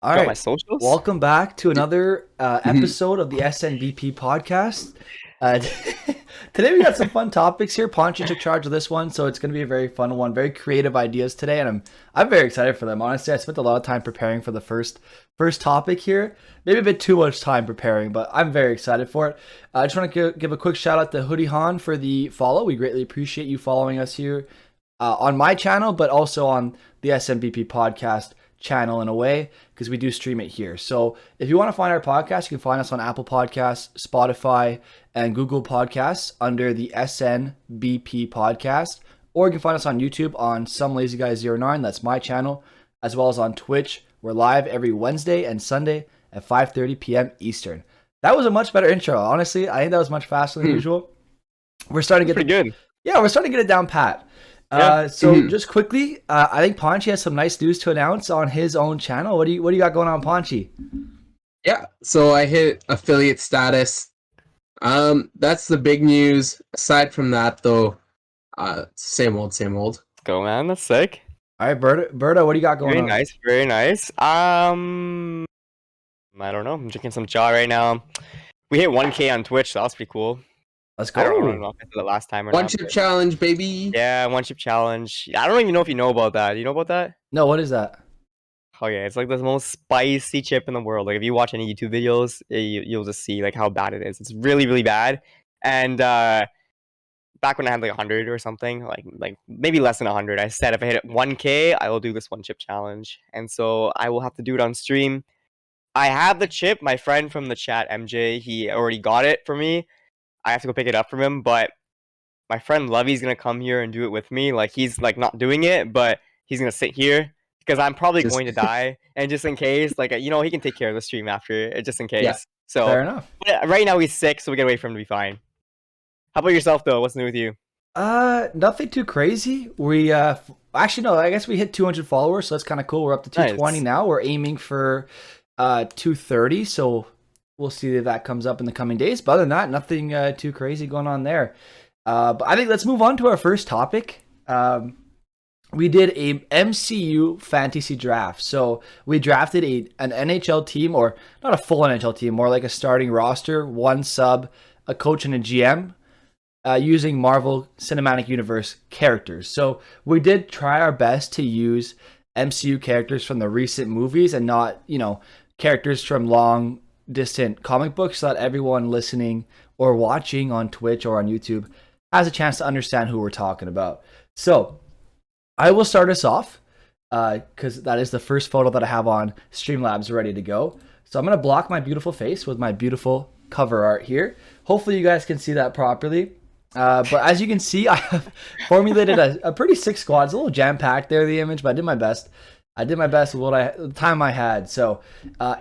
All Got my right, socials? welcome back to another Mhm. episode of the SNBP podcast. Uh, today we got some fun topics here. Ponchi took charge of this one, so it's going to be a very fun one. Very creative ideas today, and I'm very excited for them. Honestly, I spent a lot of time preparing for the first topic here. Maybe a bit too much time preparing, but I'm very excited for it. I just want to give a quick shout out to Hoodie Han for the follow. We greatly appreciate you following us here on my channel, but also on the SNBP podcast channel in a way because we do stream it here. So if you want to find our podcast, you can find us on Apple Podcasts, Spotify, and Google Podcasts under the SNBP podcast, or you can find us on YouTube on Some Lazy Guy 09. That's my channel, as well as on Twitch. We're live every Wednesday and Sunday at 5:30 p.m. Eastern. That was a much better intro. Honestly, I think that was much faster than usual. We're starting to That's get pretty good. we're starting to get it down pat. Yeah. So just quickly, I think Ponchi has some nice news to announce on his own channel. What do you got going on, Ponchi? Yeah, so I hit affiliate status. That's the big news. Aside from that, though, same old, same old. Go, man. That's sick. All right, Berta, what do you got going Very on? nice. Very nice. I don't know. I'm drinking some chai right now. We hit 1K on Twitch. So that's pretty cool. Let's I don't know go. if I did it last time or One not. chip But challenge, baby. yeah, one chip challenge. I don't even know if you know about that. You know about that? No, what is that? Oh yeah, it's like the most spicy chip in the world. Like if you watch any YouTube videos, you'll just see like how bad it is. It's really, really bad. And back when I had like 100 or something, like maybe less than 100, I said if I hit 1K, I will do this one chip challenge. And so I will have to do it on stream. I have the chip. My friend from the chat, MJ, he already got it for me. I have to go pick it up from him, but my friend Lovey's gonna come here and do it with me. Like he's like not doing it, but he's gonna sit here because I'm probably Just going to die. And just in case, like he can take care of the stream after, just in yeah. case. So Fair enough. but right now he's sick, so we gotta wait for him to be fine. How about yourself though? What's new with you? Nothing too crazy. We actually no, I guess we hit 200 followers, so that's kind of cool. We're up to 220 Nice. now. We're aiming for 230, so we'll see if that comes up in the coming days. But other than that, nothing too crazy going on there. But I think let's move on to our first topic. We did a MCU fantasy draft. So we drafted an NHL team, or not a full NHL team, more like a starting roster, one sub, a coach, and a GM, using Marvel Cinematic Universe characters. So we did try our best to use MCU characters from the recent movies and not, characters from long distant comic books, so that everyone listening or watching on Twitch or on YouTube has a chance to understand who we're talking about. So I will start us off because that is the first photo that I have on Streamlabs ready to go. So I'm going to block my beautiful face with my beautiful cover art here. Hopefully you guys can see that properly. But as you can see, I have formulated a pretty sick squad. It's a little jam-packed there, the image, but I did my best. I did my best with the time I had. So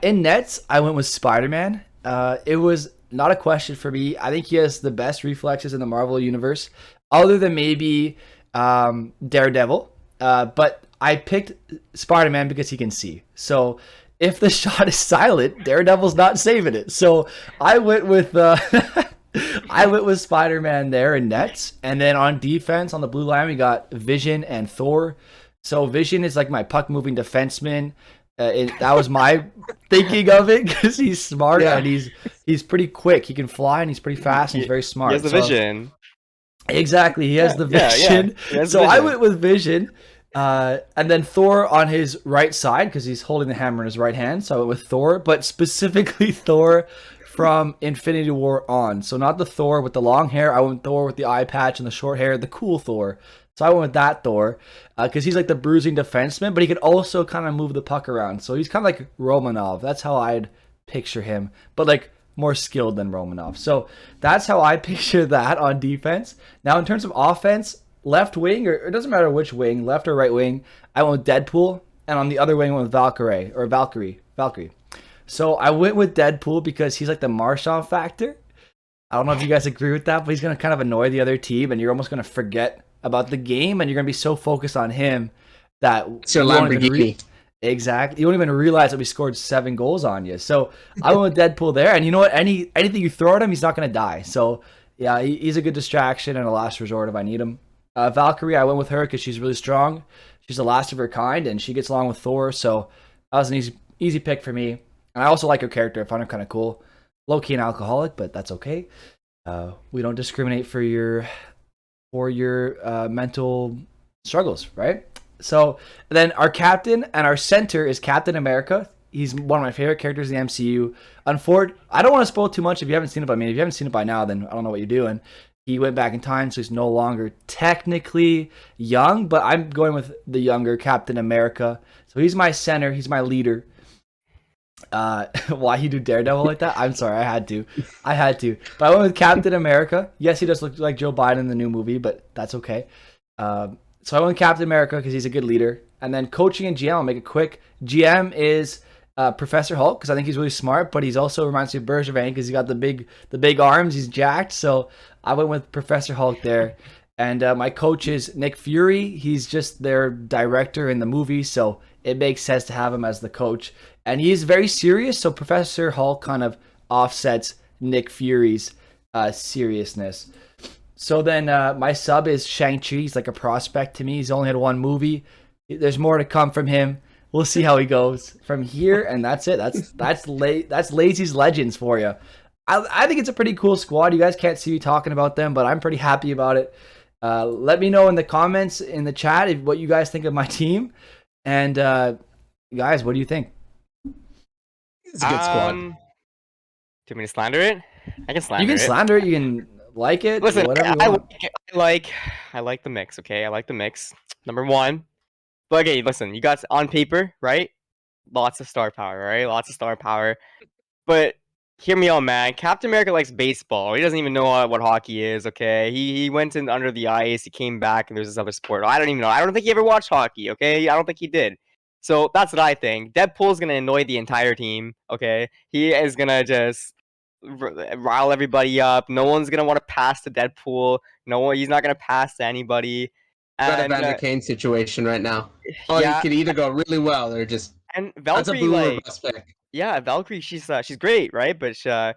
in nets, I went with Spider-Man. It was not a question for me. I think he has the best reflexes in the Marvel universe, other than maybe Daredevil. But I picked Spider-Man because he can see. So if the shot is silent, Daredevil's not saving it. So I went with I went with Spider-Man there in nets, and then on defense on the blue line we got Vision and Thor. So Vision is like my puck moving defenseman. That was my thinking of it because he's smart Yeah. and he's pretty quick. He can fly and he's pretty fast and he's very smart. He has the So vision. exactly, he has the Yeah, vision. He has So I vision. went with Vision, and then Thor on his right side because he's holding the hammer in his right hand. So I went with Thor, but specifically Thor from Infinity War on. So not the Thor with the long hair. I went Thor with the eye patch and the short hair, the cool Thor. So I went with that Thor because he's like the bruising defenseman, but he could also kind of move the puck around. So he's kind of like Romanov. That's how I'd picture him, but like more skilled than Romanov. So that's how I picture that on defense. Now in terms of offense, left wing, or it doesn't matter which wing, left or right wing, I went with Deadpool, and on the other wing I went with Valkyrie. So I went with Deadpool because he's like the Marchand factor. I don't know if you guys agree with that, but he's going to kind of annoy the other team, and you're almost going to forget about the game, and you're going to be so focused on him that It's your you won't even Lamborghini. exactly. You won't even realize that we scored 7 goals on you. So I went with Deadpool there, and you know what? Anything you throw at him, he's not going to die. So yeah, he's a good distraction and a last resort if I need him. Valkyrie, I went with her because she's really strong. She's the last of her kind, and she gets along with Thor. So that was an easy pick for me. And I also like her character. I find her kind of cool. Low key an alcoholic, but that's okay. We don't discriminate for your mental struggles, right? So then our captain and our center is Captain America. He's one of my favorite characters in the MCU. I don't want to spoil too much if you haven't seen it, but I mean, if you haven't seen it by now, then I don't know what you're doing. He went back in time, so he's no longer technically young, but I'm going with the younger Captain America. So he's my center. He's my leader. Why he do Daredevil like that? I'm sorry, I had to. But I went with Captain America. Yes, he does look like Joe Biden in the new movie, but that's okay. So I went with Captain America because he's a good leader. And then coaching and GM, I'll make it quick. GM is Professor Hulk because I think he's really smart, but he's also reminds me of Berdaman because he's got the big arms. He's jacked. So I went with Professor Hulk there. And my coach is Nick Fury. He's just their director in the movie, so it makes sense to have him as the coach. And he's very serious, so Professor Hulk kind of offsets Nick Fury's seriousness. So then my sub is Shang-Chi. He's like a prospect to me. He's only had one movie. There's more to come from him. We'll see how he goes from here, and that's it. That's Lazy's Legends for you. I think it's a pretty cool squad. You guys can't see me talking about them, but I'm pretty happy about it. Let me know in the comments in the chat what you guys think of my team. And guys, what do you think? It's a good squad. Do you want me to slander it? I can slander it. You can slander it. You can like it. Listen, whatever you want. I like the mix. Okay, I like the mix. Number one, but okay, listen, you got on paper, right? Lots of star power, right? Lots of star power. But hear me out, man. Captain America likes baseball. He doesn't even know what hockey is. Okay, he went in under the ice. He came back, and there's this other sport. I don't even know. I don't think he ever watched hockey. Okay, I don't think he did. So that's what I think. Deadpool's gonna annoy the entire team. Okay, he is gonna just rile everybody up. No one's gonna want to pass to Deadpool. He's not gonna pass to anybody. Got a And Vander Kane situation right now. Oh, yeah, you could either go really well or just and that's a Valkyrie, boomer like, bust pick. yeah, Valkyrie, she's great, right? But I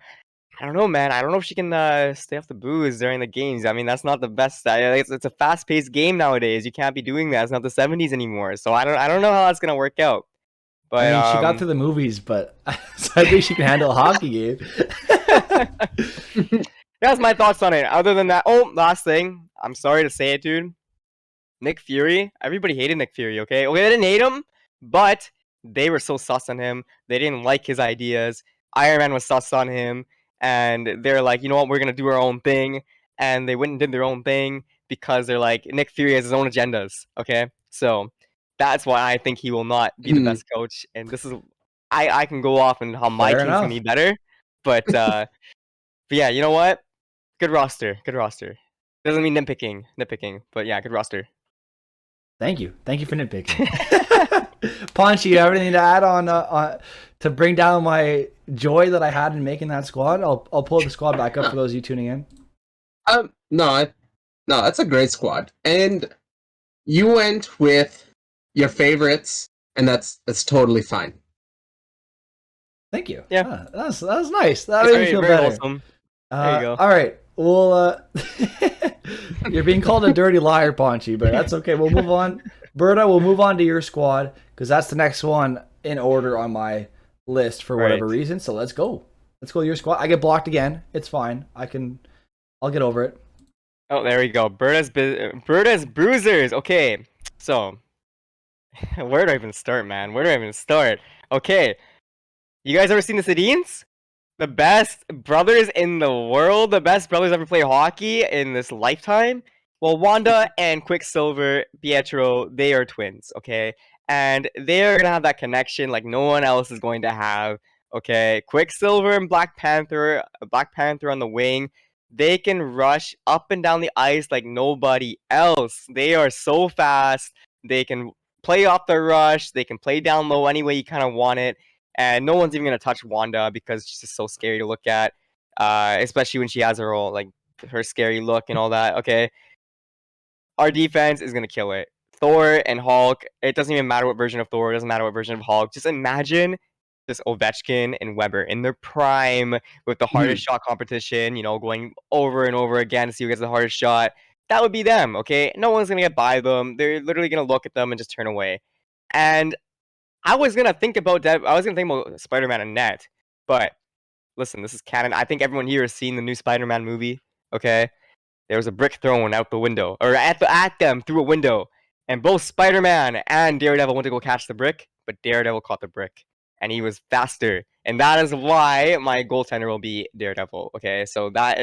don't know, man. I don't know if she can stay off the booze during the games. I mean, that's not the best. It's a fast-paced game nowadays. You can't be doing that. It's not the 70s anymore. So I don't know how that's gonna work out. But I mean, she got through the movies, but so I think she can handle a hockey game. That's my thoughts on it. Other than that, last thing. I'm sorry to say it, dude. Nick Fury. Everybody hated Nick Fury. Okay, they didn't hate him, but they were so sus on him. They didn't like his ideas. Iron Man was sus on him, and they're like, you know what, we're gonna do our own thing. And they went and did their own thing because they're like, Nick Fury has his own agendas. Okay, so that's why I think he will not be the best coach. And this is, I can go off and how my team's gonna be better, but yeah, you know what? Good roster. Doesn't mean nitpicking, but yeah, good roster. Thank you for nitpicking. Paunchy, you have anything to add on to bring down my joy that I had in making that squad? I'll pull the squad back up for those of you tuning in. No, that's a great squad, and you went with your favorites, and that's totally fine. Thank you. Yeah, that was nice. That made me feel better. Wholesome. There you go. All right. Well, you're being called a dirty liar, Paunchy, but that's okay. We'll move on. Berta, we'll move on to your squad because that's the next one in order on my list for whatever reason. So let's go. Let's go to your squad. I get blocked again. It's fine. I'll get over it. Oh, there we go. Berta's Bruisers. Okay, so where do I even start, man? Okay, you guys ever seen the Sedines? The best brothers in the world, the best brothers ever play hockey in this lifetime. Well, Wanda and Quicksilver, Pietro, they are twins, okay? And they're gonna have that connection like no one else is going to have, okay? Quicksilver and Black Panther on the wing, they can rush up and down the ice like nobody else. They are so fast. They can play off the rush. They can play down low any way you kind of want it. And no one's even going to touch Wanda because she's just so scary to look at, especially when she has her whole, like, her scary look and all that, okay? Our defense is going to kill it. Thor and Hulk, it doesn't even matter what version of Thor, it doesn't matter what version of Hulk. Just imagine just Ovechkin and Weber in their prime with the hardest shot competition, you know, going over and over again to see who gets the hardest shot. That would be them, okay? No one's going to get by them. They're literally going to look at them and just turn away. And I was gonna think about that. I was gonna think about Spider-Man and net, but listen, this is canon. I think everyone here has seen the new Spider-Man movie. Okay, there was a brick thrown out the window, or at them through a window, and both Spider-Man and Daredevil went to go catch the brick, but Daredevil caught the brick, and he was faster, and that is why my goaltender will be Daredevil. Okay, so that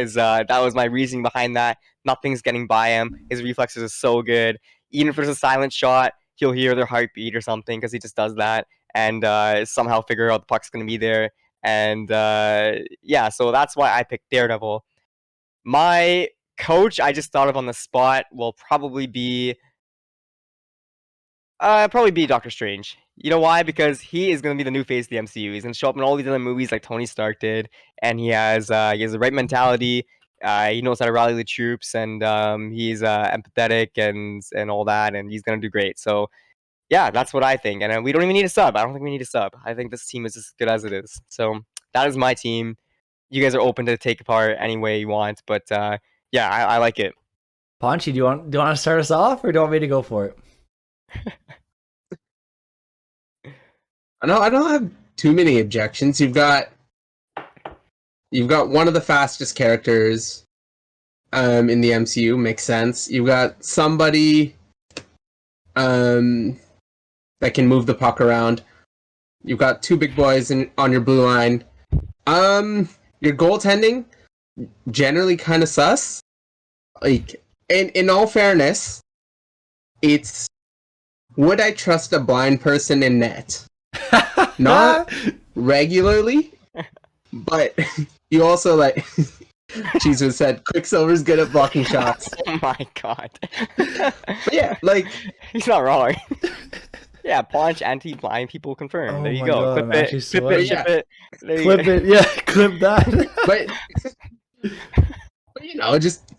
was my reasoning behind that. Nothing's getting by him. His reflexes are so good. Even if there's a silent shot, he'll hear their heartbeat or something because he just does that, and somehow figure out the puck's gonna be there. And yeah, so that's why I picked Daredevil. My coach, I just thought of on the spot, will probably be Doctor Strange. You know why? Because he is gonna be the new face of the MCU. He's gonna show up in all these other movies like Tony Stark did, and he has the right mentality. He knows how to rally the troops, and he's empathetic and all that, and he's gonna do great. So yeah, that's what I think. And we don't even need a sub. I don't think we need a sub. I think this team is as good as it is. So that is my team. You guys are open to take apart any way you want, but yeah, I like it. Paunchy, do you want to start us off, or do you want me to go for it? I don't have too many objections. You've got one of the fastest characters in the MCU. Makes sense. You've got somebody that can move the puck around. You've got two big boys on your blue line. Your goaltending generally kind of sus. Like, in all fairness, it's would I trust a blind person in net? Not regularly, but you also like Jesus said Quicksilver's good at blocking shots. Oh my god. But yeah, like he's not wrong. Yeah, Paunch anti-blind people confirmed. Oh there you my go. God, I'm Clip actually it, flip sweating. it, ship it. There you Clip go. it, yeah, clip that. but you know, just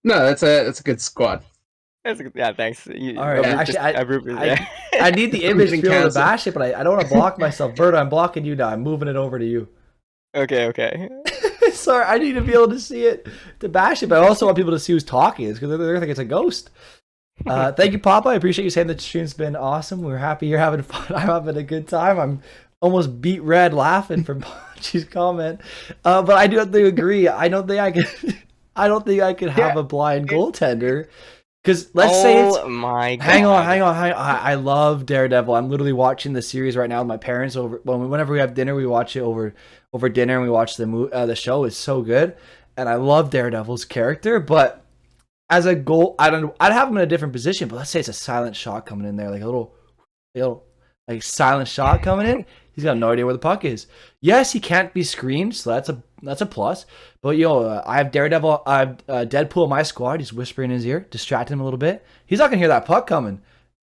no. That's a good squad. Yeah, thanks. All right, actually, I need the image to Getting be able to canceled. bash it, but I don't want to block myself. Berta, I'm blocking you now. I'm moving it over to you. Okay. Sorry, I need to be able to see it to bash it, but I also want people to see who's talking. It's because they're going to think it's a ghost. Thank you, Papa. I appreciate you saying the stream's been awesome. We're happy you're having fun. I'm having a good time. I'm almost beat red laughing from Punchy's comment. But I do have to agree. I don't think I could have a blind goaltender. Because let's say it's... Oh my god. Hang on. I love Daredevil. I'm literally watching the series right now with my parents. Whenever we have dinner, we watch it over dinner, and we watch the show. It's so good. And I love Daredevil's character, but as a goal, I'd have him in a different position, but let's say it's a silent shot coming in there, like a little like silent shot coming in. He's got no idea where the puck is. Yes, he can't be screened, so that's a plus. But I have Daredevil, I have Deadpool in my squad. He's whispering in his ear, distracting him a little bit. He's not gonna hear that puck coming.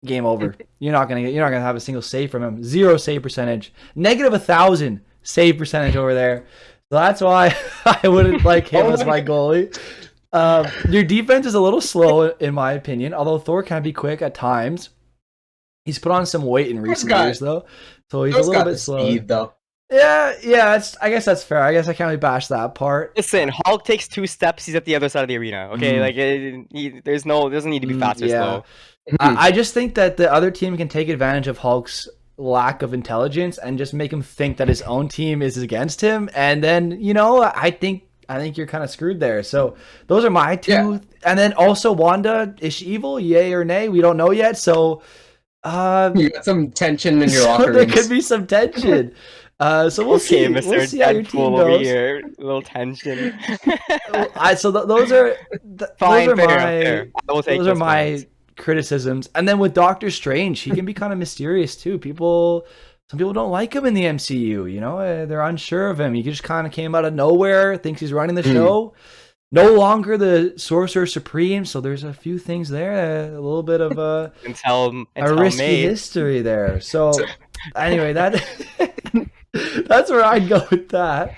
Game over. You're not gonna have a single save from him. 0 save percentage. Negative 1,000 save percentage over there. So that's why I wouldn't like him as my goalie. Your defense is a little slow in my opinion, although Thor can be quick at times. He's put on some weight in recent years though, so he's a little bit slow. Speed, though. Yeah. I guess that's fair. I guess I can't really bash that part. Listen, Hulk takes 2 steps, he's at the other side of the arena. Okay, like doesn't need to be fast or slow. I just think that the other team can take advantage of Hulk's lack of intelligence and just make him think that his own team is against him, and then I think you're kind of screwed there. So those are my two. Yeah. And then also Wanda, is she evil? Yay or nay? We don't know yet. So you got some tension in your locker room. There could be some tension. So we'll see. Mr. We'll see how your team over goes. Here. A little tension. Those are my criticisms. And then with Doctor Strange, he can be kind of mysterious too. Some people don't like him in the MCU. They're unsure of him. He just kind of came out of nowhere, thinks he's running the show. No longer the Sorcerer Supreme, so there's a few things there. A little bit of a risky history there. So anyway, that's where I'd go with that.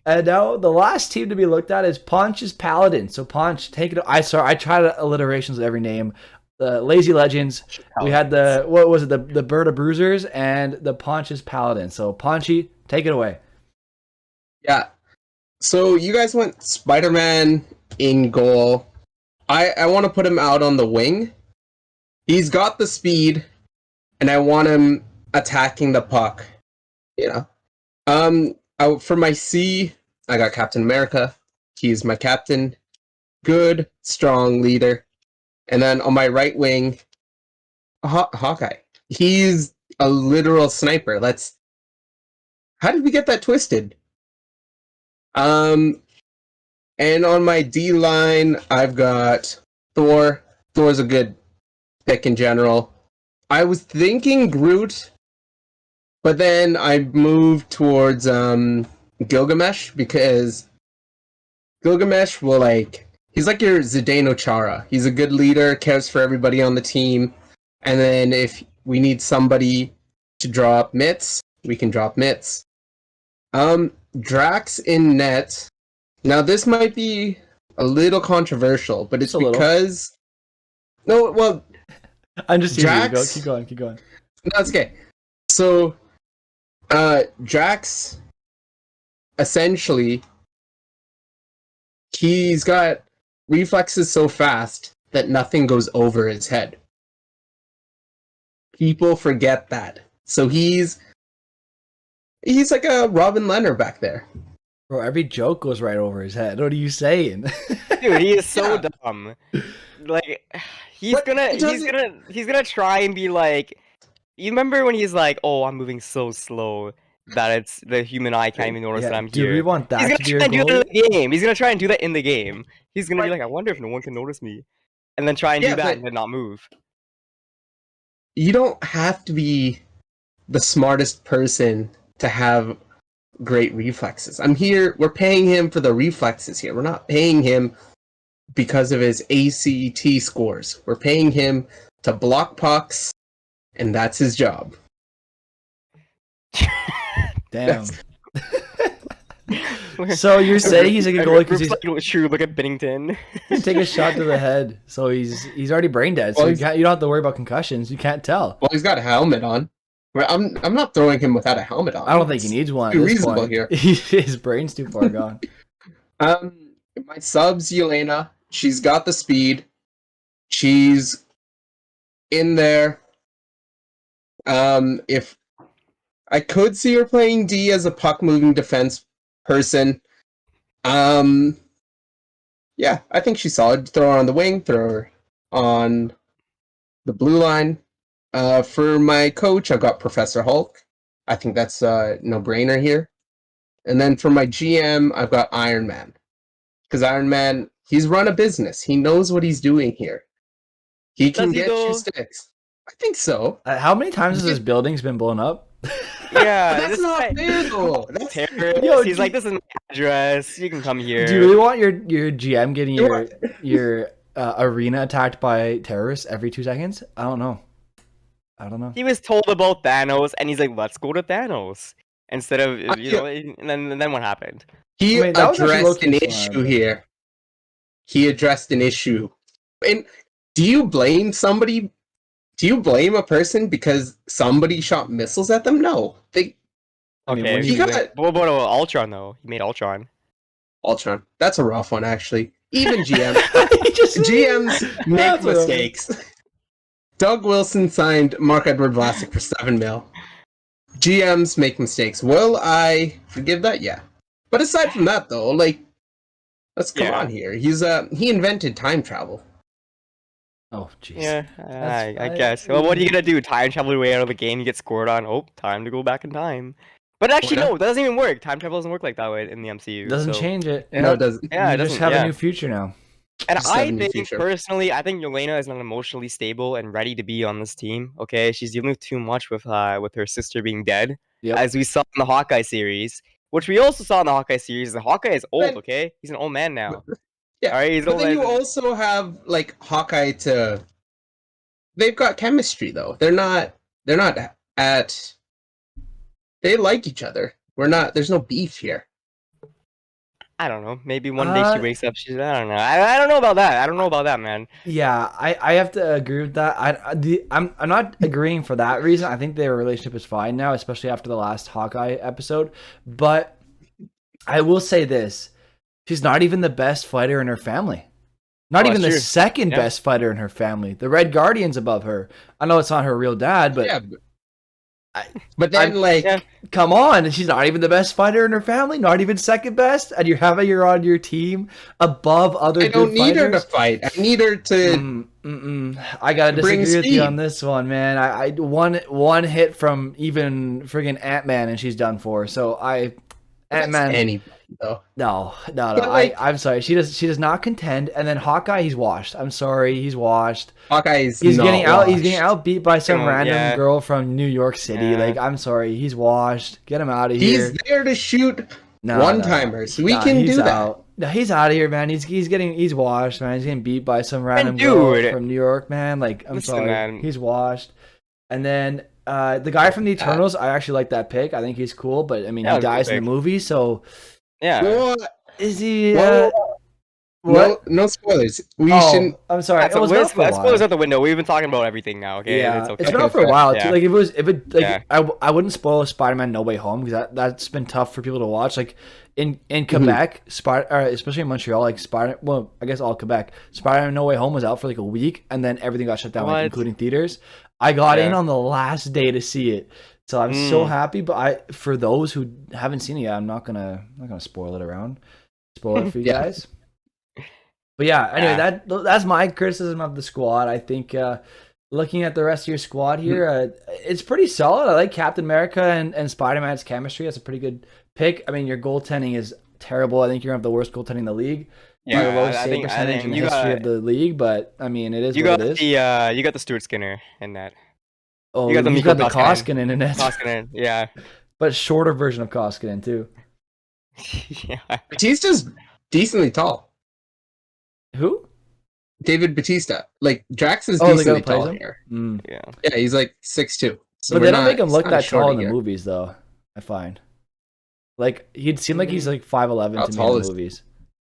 And now the last team to be looked at is Ponch's Paladin. So Ponch, take it. I tried alliterations of every name. The Lazy Legends. We had the Berda Bruisers and the Ponch's Paladin. So Ponchy, take it away. Yeah. So you guys went Spider-Man in goal. I want to put him out on the wing. He's got the speed, and I want him attacking the puck. You know. For my C, I got Captain America. He's my captain. Good, strong leader. And then on my right wing, Hawkeye. He's a literal sniper. How did we get that twisted? And on my D line, I've got Thor. Thor's a good pick in general. I was thinking Groot, but then I moved towards Gilgamesh because Gilgamesh will he's like your Zdeno Chara. He's a good leader, cares for everybody on the team, and then if we need somebody to drop mitts, we can drop mitts. Drax in net. Now this might be a little controversial, but it's because no, well, I'm just Drax. Keep going. No, it's okay. So, Drax, essentially, he's got reflexes so fast that nothing goes over his head. People forget that. So he's like a Robin Leonard back there. Bro, every joke goes right over his head. What are you saying? Dude, he is so dumb. Like, he's gonna try and be like. You remember when he's like, "Oh, I'm moving so slow that it's the human eye can't even notice that I'm here." Do we want that to be He's our gonna try and do goal? that in the game. He's gonna try and do that in the game. He's gonna be like, "I wonder if no one can notice me," and then try and do that and then not move. You don't have to be the smartest person to have great reflexes. We're paying him for the reflexes here. We're not paying him because of his ACT scores. We're paying him to block pucks, and that's his job. Damn. So you're saying he's a good goalie because he's true. Look at Binnington. take a shot to the head, so he's already brain dead. So you don't have to worry about concussions. You can't tell. Well, he's got a helmet on. I'm not throwing him without a helmet on. I don't think he needs one. Too reasonable here. His brain's too far gone. My sub's Yelena. She's got the speed. She's in there. If I could see her playing D as a puck moving defense person. Yeah, I think she's solid. Throw her on the wing, throw her on the blue line. For my coach, I've got Professor Hulk. I think that's a no-brainer here. And then for my GM, I've got Iron Man. Because Iron Man, he's run a business. He knows what he's doing here. He can get you sticks. I think so. How many times has this building's been blown up? Yeah, that's not fair though. That's terrorist. Yo, he's like, "This is my address. You can come here." Do you really want your GM getting your arena attacked by terrorists every 2 seconds? I don't know. He was told about Thanos, and he's like, "Let's go to Thanos." Instead of and then what happened? He addressed an issue here. He addressed an issue. And do you blame somebody? Do you blame a person because somebody shot missiles at them? No. What about Ultron though? He made Ultron. Ultron. That's a rough one, actually. Even GMs make mistakes. Doug Wilson signed Mark Edward Vlasic for $7 million. GMs make mistakes. Will I forgive that? Yeah. But aside from that, though, let's come on here. He invented time travel. Oh, jeez. Yeah, I guess. Well, what are you gonna do? Time travel your way out of the game? You get scored on. Oh, time to go back in time. But actually, no, that doesn't even work. Time travel doesn't work like that way in the MCU. Doesn't change it. No, it doesn't. Yeah, you just have a new future now. And personally, I think Yelena is not emotionally stable and ready to be on this team. Okay, she's dealing with too much with her sister being dead, as we saw in the Hawkeye series, which we also saw in the Hawkeye series. The Hawkeye is old. Okay, he's an old man now. Yeah, all right, he's old. But then you also have Hawkeye to. They've got chemistry though. They're not at. They like each other. There's no beef here. I don't know. Maybe one day she wakes up. I don't know. I don't know about that. I don't know about that, man. Yeah, I have to agree with that. I'm not agreeing for that reason. I think their relationship is fine now, especially after the last Hawkeye episode. But I will say this: she's not even the best fighter in her family. Not even the second best fighter in her family. The Red Guardian's above her. I know it's not her real dad, but But then, like, yeah. Come on, she's not even the best fighter in her family, not even second best, and you're having her on your team above other I good don't need her to fighters. fight. I need her to I gotta bring disagree with you speed. on this one, man. I one hit from even friggin' Ant-Man and she's done for. So That's Ant-Man. anybody, though. No. But, like, I'm sorry. She does not contend. And then Hawkeye, he's washed. I'm sorry, he's washed. Hawkeye's He's not getting out. He's washed. getting outbeat by some Come on, random yeah. girl from New York City. Yeah. Like, I'm sorry, he's washed. Get him out of here. He's there to shoot one-timers. We can he's do that. out. No, he's out of here, man. He's washed, man. He's getting beat by some random girl dude. from New York, man. Like, I'm Listen, sorry, man. he's washed. And then the guy from the Eternals, I actually like that pick. I think he's cool, but I mean, Yeah, he it was a good dies in the pick. movie, so Yeah. What? is he? Well, What? No spoilers. We Oh, shouldn't. I'm sorry. That's It was out for a while. spoilers out the window. We've been talking about everything now. Okay, Yeah, it's okay. it's been out for a while too. Yeah. Like if it like Yeah. I wouldn't spoil Spider-Man No Way Home because that's been tough for people to watch. Like in Quebec, especially in Montreal, like I guess all Quebec, Spider-Man No Way Home was out for like a week, and then everything got shut down, like, What? including theaters. I got in Yeah. on the last day to see it, so I'm so happy. But for those who haven't seen it yet, I'm not gonna spoil it for you Yeah. guys. But yeah, anyway, Yeah. that's my criticism of the squad. I think looking at the rest of your squad here, it's pretty solid. I like Captain America and Spider-Man's chemistry. That's a pretty good pick. I mean, your goaltending is terrible. I think you're gonna have the worst goaltending in the league. Yeah, Your lowest I save think percentage in the you history got of the league. But I mean, it is you what got it is. you got the Stuart Skinner in that. Oh, you got the you Mikko got the Koskinen. Koskinen in it, Koskinen, yeah. but shorter version of Koskinen too. Yeah. Batista's decently tall. Who? David Batista. Like, Drax is Oh, the guy decently who plays tall him? here. Mm. Yeah. Yeah, he's like 6'2". So But we're they don't not- make him he's look not a that tall shorty in the here. movies, though. I find. Like he'd seem like he's like 5'11" How to me tall in is- the movies.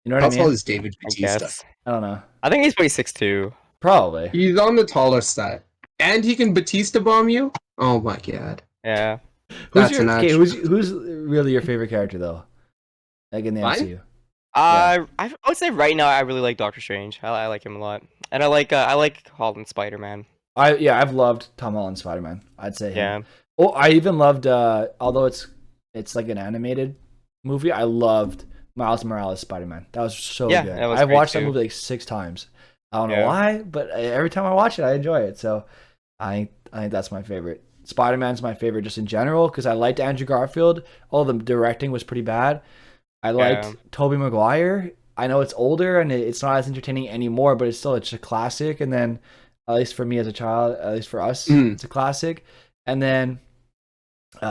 You know what How I mean? tall is David I Batista? guess. I don't know. I think he's probably 6'2". Probably. He's on the taller side. And he can Batista bomb you? Oh my god. Yeah. That's an who's really your favorite character though? Like in the Mine? MCU. I would say right now I really like Doctor Strange. I like him a lot, and I like Holland Spider-Man. I've loved Tom Holland Spider-Man. I'd say him. Yeah. Oh, I even loved although it's like an animated movie, I loved Miles Morales Spider-Man. That was so Yeah, good. that was I've great watched that too. movie like 6 times. I don't know Yeah. why, but every time I watch it, I enjoy it. So I think that's my favorite. Spider-Man's my favorite just in general because I liked Andrew Garfield. All the directing was pretty bad. I liked Yeah. Tobey Maguire. I know it's older and it's not as entertaining anymore, but it's a classic. And then, at least for me as a child, at least for us, it's a classic. And then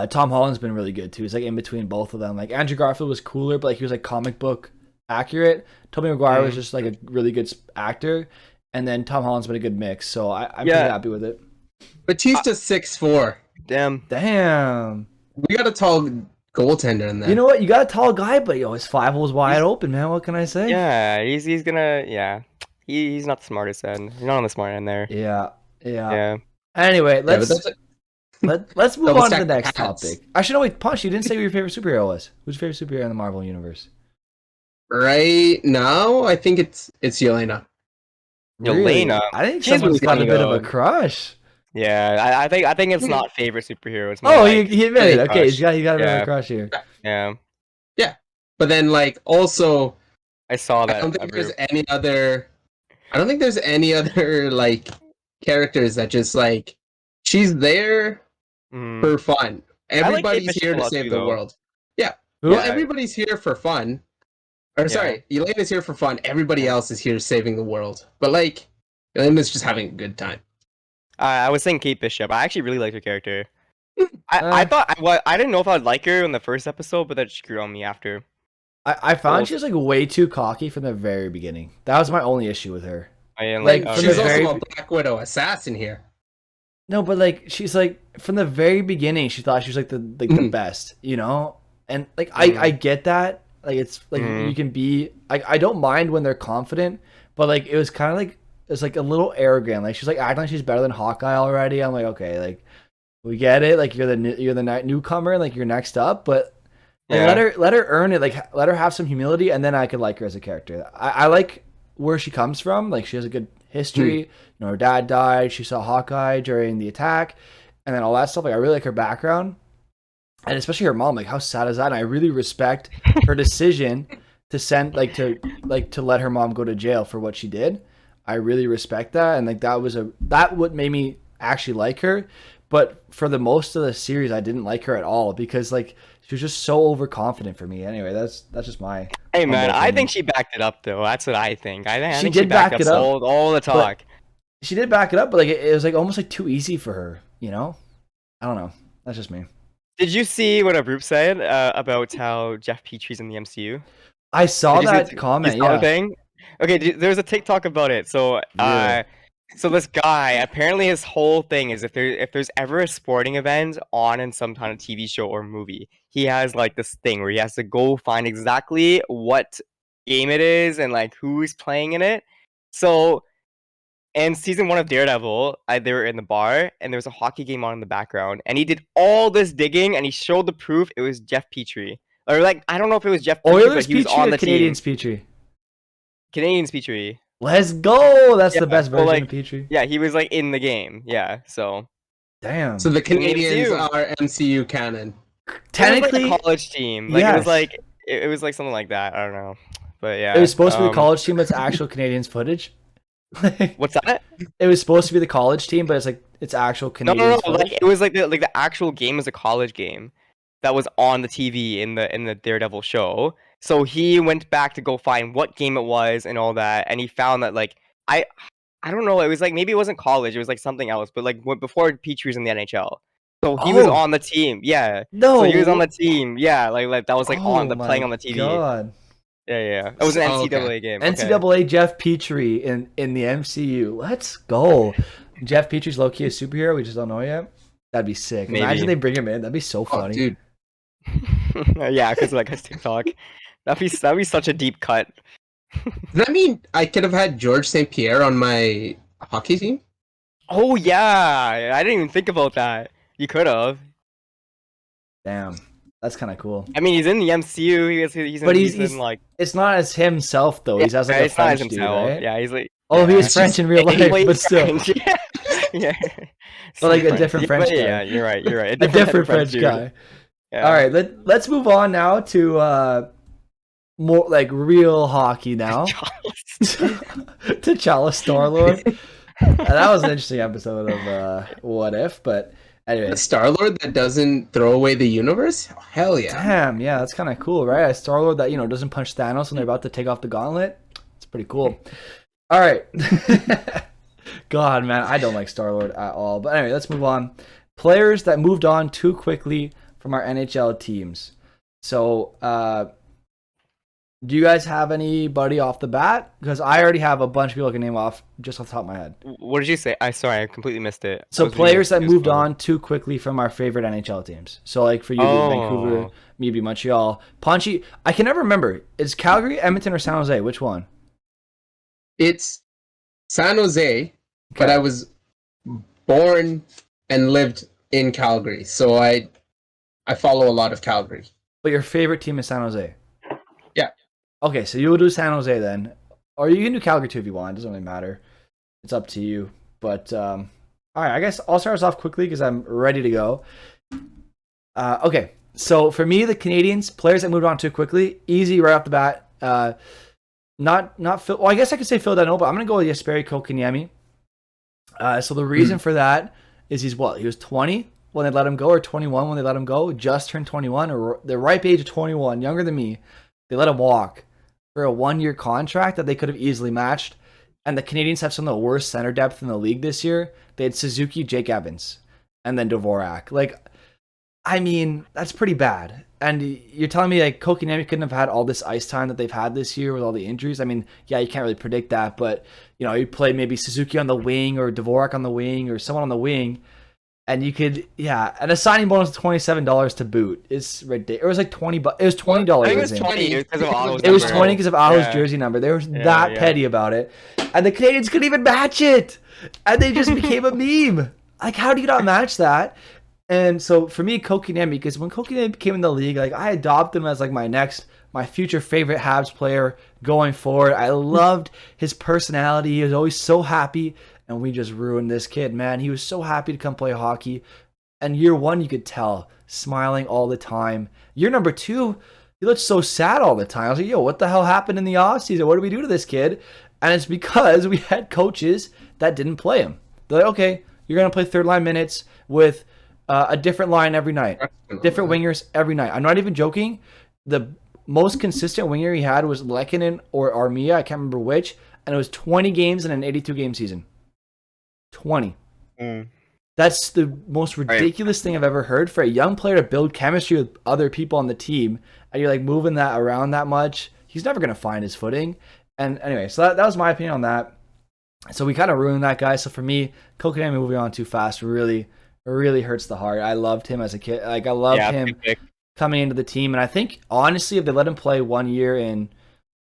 Tom Holland's been really good too. He's like in between both of them. Like Andrew Garfield was cooler, but like he was like comic book accurate. Tobey Maguire was just like a really good actor, and then Tom Holland's been a good mix. So I'm pretty happy with it. Batista's 6'4". Damn. Damn. We got a tall goaltender in there. You know what? You got a tall guy, but his 5 was wide open, man. What can I say? Yeah, he's gonna he's not the smartest end. He's not on the smart end there. Yeah. Yeah. Anyway, Yeah, but let's that's let's move Double on to the stack next pads. topic. Actually, no, wait, Punch. You didn't say who your favorite superhero was. Who's your favorite superhero in the Marvel universe? right now, I think it's Yelena. Yelena. I think She's someone's really got a funny, bit of though. a crush. Yeah, I think it's not favorite superhero. It's more Oh, like, he admitted. really Okay, he's crush. got a bit of Yeah. a crush here. yeah. But then, like, also, I saw I that. don't think there's any other. I don't think there's any other like characters that just like she's there Mhm. for fun. Kate Everybody's Bishop here a to lot save too, the though. world. Who? Well, Yeah. everybody's here for fun. Or sorry, Elena's here for fun. Everybody else is here saving the world. But like, Elena's just having a good time. I was saying Kate Bishop. I actually really like her character. I thought I didn't know if I'd like her in the first episode, but then she grew on me after. I found Well- she was like way too cocky from the very beginning. That was my only issue with her. I didn't Like, like. from She's the also very- a Black Widow assassin here. No, but like she's like from the very beginning, she thought she was like the best, you know. And like I get that. Like it's like you can be. I don't mind when they're confident, but like it was kind of like it's like a little arrogant. Like she's like acting like she's better than Hawkeye already. I'm like, okay, like we get it. Like you're the newcomer, like you're next up, but. Like, Yeah. let her earn it. Like let her have some humility, and then I could like her as a character. I like where she comes from. Like she has a good history. You know, her dad died. She saw Hawkeye during the attack, and then all that stuff. Like I really like her background, and especially her mom. Like how sad is that? And I really respect her decision to send to let her mom go to jail for what she did. I really respect that, and like that what made me actually like her. But for the most of the series, I didn't like her at all because like she was just so overconfident for me. Anyway, that's just my. Hey man, humble I opinion. think she backed it up though. That's what I think. I She think did back it up, all the talk. She did back it up, but like it was like almost like too easy for her. You know, I don't know. That's just me. Did you see what a group said about how Jeff Petry's in the MCU? I saw Did you see that comment. you saw the Yeah. thing? Okay, there's a TikTok about it. So, Really? so this guy apparently his whole thing is if there's ever a sporting event on in some kind of TV show or movie, he has like this thing where he has to go find exactly what game it is and like who's playing in it. So, in season 1 of Daredevil, they were in the bar and there was a hockey game on in the background, and he did all this digging and he showed the proof it was Jeff Petry. Or like I don't know if it was Jeff Petry, Oilers but he was Petrie on or the Canadians team. Petrie? Canadians Petry. Let's go. That's Yeah, the best well, version like, of Petrie. yeah, he was like in the game. Yeah, so Damn. So the in the Canadians MCU. are MCU canon. Technically, it was like a college team. Like yes. it was like something like that. I don't know, but yeah, it was supposed to be the college team, but it's actual Canadians footage. What's that? It was supposed to be the college team, but it's actual No, Canadians no. footage. Like it was like the actual game was a college game that was on the TV in the Daredevil show. So he went back to go find what game it was and all that, and he found that like I don't know. It was like maybe it wasn't college. It was like something else. But like before Petry was in the NHL, so he was Oh. on the team. Yeah. No. So he was on the team. Yeah. Like that was like Oh playing my on the TV. God. Yeah. It was an Oh, okay. NCAA game. Okay. NCAA Jeff Petrie in the MCU. Let's go. Jeff Petrie's low key a superhero. We just don't know yet. That'd be sick. Maybe. Imagine they bring him in. That'd be so Oh, funny. dude. Yeah, because like his TikTok, that'd be such a deep cut. Does that mean I could have had George St. Pierre on my hockey team? Oh yeah, I didn't even think about that. You could have. Damn. That's kind of cool. I mean, he's in the MCU. He's in like. It's not as himself though. He's as like a it's not as French dude, himself. right? Yeah, he's like. Oh, he yeah. is French in real He life, plays but still. French, Yeah. Yeah. But like a So different French. French guy. Yeah, you're right. You're right. A different French dude. guy. Yeah. All right, let's move on now to more like real hockey now. T'Challa Star-Lord. That was an interesting episode of What If, but A anyway. Star-Lord that doesn't throw away the universe? Oh, hell yeah. Damn, yeah, that's kind of cool, right? A Star-Lord that, doesn't punch Thanos when they're about to take off the gauntlet. It's pretty cool. All right. God, man, I don't like Star-Lord at all. But anyway, let's move on. Players that moved on too quickly from our NHL teams. So, do you guys have anybody off the bat? Because I already have a bunch of people I can name off just off the top of my head. What did you say? Sorry, I completely missed it. So players that moved on too quickly from our favorite NHL teams. So like for you, it'd be Vancouver, me, it'd be Montreal. Ponchi, I can never remember. Is Calgary, Edmonton, or San Jose? Which one? It's San Jose, but I was born and lived in Calgary, so I follow a lot of Calgary. But your favorite team is San Jose. Yeah. Okay, so you will do San Jose then, or you can do Calgary too if you want. It doesn't really matter. It's up to you. But all right, I guess I'll start us off quickly because I'm ready to go. Okay, so for me, the Canadians players that moved on too quickly, easy right off the bat. Not Phil. Well, I guess I could say Phil Dano, but I'm gonna go with Jesperi Kotkaniemi. So the reason for that is he was 20 when they let him go, or 21 when they let him go. Just turned 21, or the ripe age of 21, younger than me. They let him walk for a 1-year contract that they could have easily matched. And the Canadians have some of the worst center depth in the league this year. They had Suzuki, Jake Evans, and then Dvorak. Like, I mean, that's pretty bad. And you're telling me like Kotkaniemi couldn't have had all this ice time that they've had this year with all the injuries? I mean, yeah, you can't really predict that, but you played maybe Suzuki on the wing or Dvorak on the wing or someone on the wing, and you could, and a signing bonus of $27 to boot. It's ridiculous. It was like $20. It was $20. I think it was 20 because of Aho's It was number. 20 because of Aho's Yeah. jersey number. They were that petty about it, and the Canadians couldn't even match it, and they just became a meme. Like, how do you not match that? And so for me, Kotkaniemi, because when Kotkaniemi came in the league, like I adopted him as like my future favorite Habs player going forward. I loved his personality. He was always so happy, and we just ruined this kid, man. He was so happy to come play hockey. And year one, you could tell, smiling all the time. Year number two, he looked so sad all the time. I was like, yo, what the hell happened in the offseason? What do we do to this kid? And it's because we had coaches that didn't play him. They're like, okay, you're going to play third line minutes with a different line every night, different wingers every night. I'm not even joking. The most consistent winger he had was Lehkonen or Armia. I can't remember which. And it was 20 games in an 82-game season. 20. That's the most ridiculous thing I've ever heard for a young player to build chemistry with other people on the team. And you're like moving that around that much. He's never going to find his footing. And anyway, so that was my opinion on that. So we kind of ruined that guy. So for me, Kotkaniemi moving on too fast really hurts the heart. I loved him as a kid. Like I loved him coming into the team. And I think, honestly, if they let him play 1 year in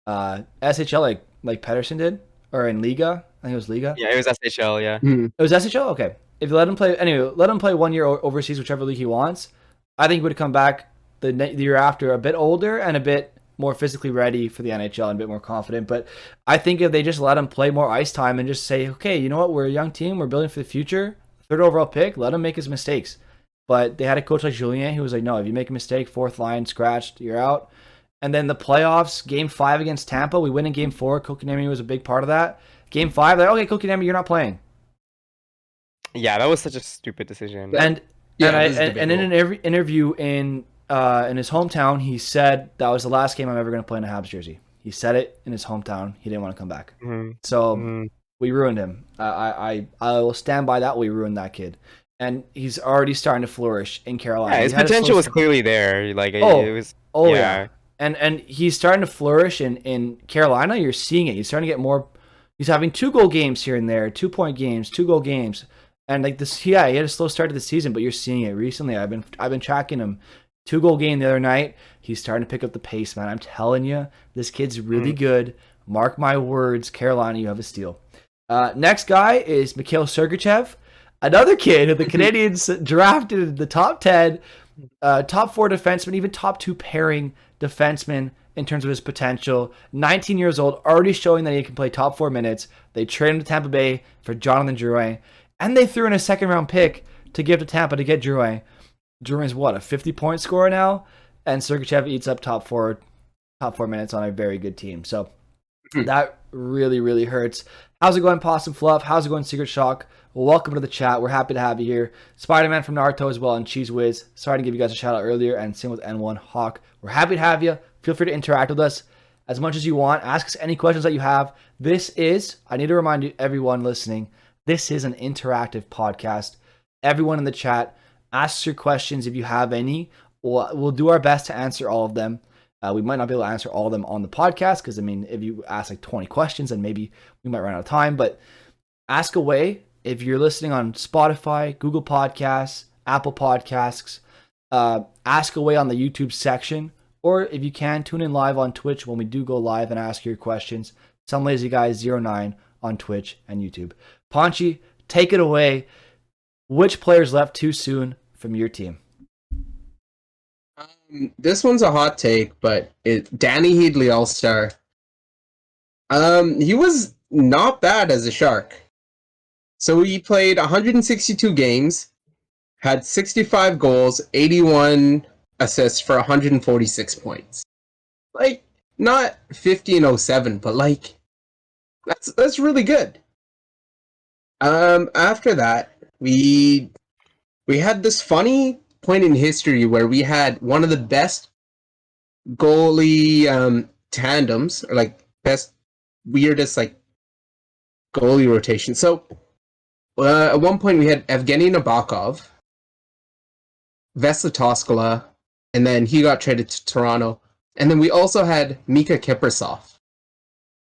SHL like Pettersson did, or in Liga, I think it was Liga. Yeah, it was SHL, yeah. It was SHL? Okay. If you let him play, anyway, let him play 1 year overseas, whichever league he wants. I think he would come back the year after a bit older and a bit more physically ready for the NHL and a bit more confident. But I think if they just let him play more ice time and just say, okay, you know what, we're a young team, we're building for the future, third overall pick, let him make his mistakes. But they had a coach like Julien who was like, no, if you make a mistake, fourth line, scratched, you're out. And then the playoffs, Game 5 against Tampa, we win in Game 4. Kotkaniemi was a big part of that. Game 5, they're like, okay, Kotkaniemi, you're not playing. Yeah, that was such a stupid decision. And in an interview in his hometown, he said that was the last game I'm ever going to play in a Habs jersey. He said it in his hometown. He didn't want to come back. So we ruined him. I will stand by that. We ruined that kid. And he's already starting to flourish in Carolina. Yeah, his potential was clearly there. Like it was. Oh yeah. And he's starting to flourish in Carolina. You're seeing it. He's starting to get more. He's having 2-goal games here and there, 2-point games, 2-goal games, and like this. Yeah, he had a slow start to the season, but you're seeing it recently. I've been tracking him. 2-goal game the other night. He's starting to pick up the pace, man. I'm telling you, this kid's really good. Mark my words, Carolina, you have a steal. Next guy is Mikhail Sergachev, another kid who the Canadians drafted in the top 10, top 4 defenseman, even top 2 pairing defenseman in terms of his potential. 19 years old, already showing that he can play top 4 minutes. They traded him to Tampa Bay for Jonathan Drouin, and they threw in a second-round pick to give to Tampa to get Drouin. Drouin's what, a 50-point scorer now? And Sergachev eats up top four minutes on a very good team. So that really hurts. How's it going, Possum Fluff? How's it going, Secret Shock? Well, welcome to the chat. We're happy to have you here. Spider-Man from Naruto as well, and Cheese Whiz. Sorry to give you guys a shout out earlier, and same with N1 Hawk. We're happy to have you. Feel free to interact with us as much as you want. Ask us any questions that you have. This is, I need to remind you, everyone listening, this is an interactive podcast. Everyone in the chat, ask your questions if you have any. We'll do our best to answer all of them. We might not be able to answer all of them on the podcast because, I mean, if you ask like 20 questions, then maybe we might run out of time. But ask away. If you're listening on Spotify, Google Podcasts, Apple Podcasts, ask away on the YouTube section. Or if you can, tune in live on Twitch when we do go live and ask your questions. Some Lazy Guys 09 on Twitch and YouTube. Ponchi, take it away. Which players left too soon from your team? This one's a hot take, but Danny Heedley All-Star. He was not bad as a Shark. So he played 162 games, had 65 goals, 81 assists for 146 points. Like, not 1507, but like, that's really good. After that, we had this funny point in history where we had one of the best goalie tandems, or like best weirdest like goalie rotation. So at one point we had Evgeny Nabokov, Vesla Toskala, and then he got traded to Toronto. And then we also had Mika Kiprasov.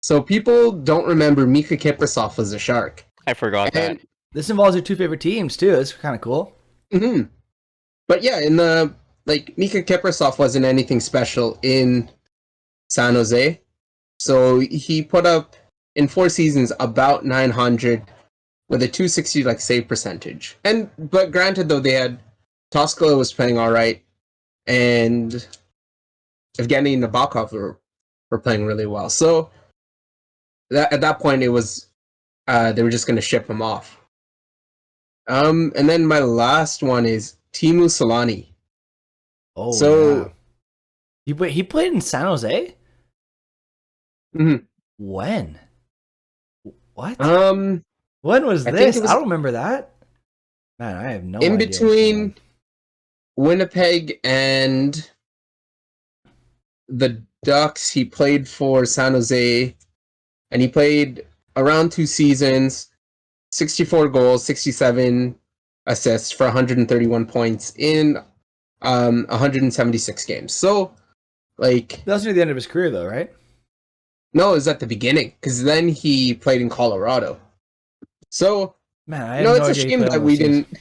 So people don't remember Mika Kiprasov was a Shark. I forgot that. This involves your 2 favorite teams too. It's kind of cool. Mm-hmm. But yeah, in the Mika Kiprasov wasn't anything special in San Jose. So he put up in 4 seasons about 900 with a 260 like save percentage. But granted though, they had Toskala was playing all right, and Evgeny Nabokov were playing really well. So at that point it was they were just going to ship him off. And then my last one is Teemu Selani. Oh So- yeah. He played in San Jose? Mhm. When? What? Um, When was I think this? it was I don't remember that. Man, I have no in idea what's going between on. Winnipeg and the Ducks. He played for San Jose, and he played around 2 seasons, 64 goals, 67 assists for 131 points in 176 games. So, like, That was near the end of his career, though, right? no, it was at the beginning because then he played in Colorado. So, Man, I you had know, no it's a idea he shame played on that those we teams. didn't.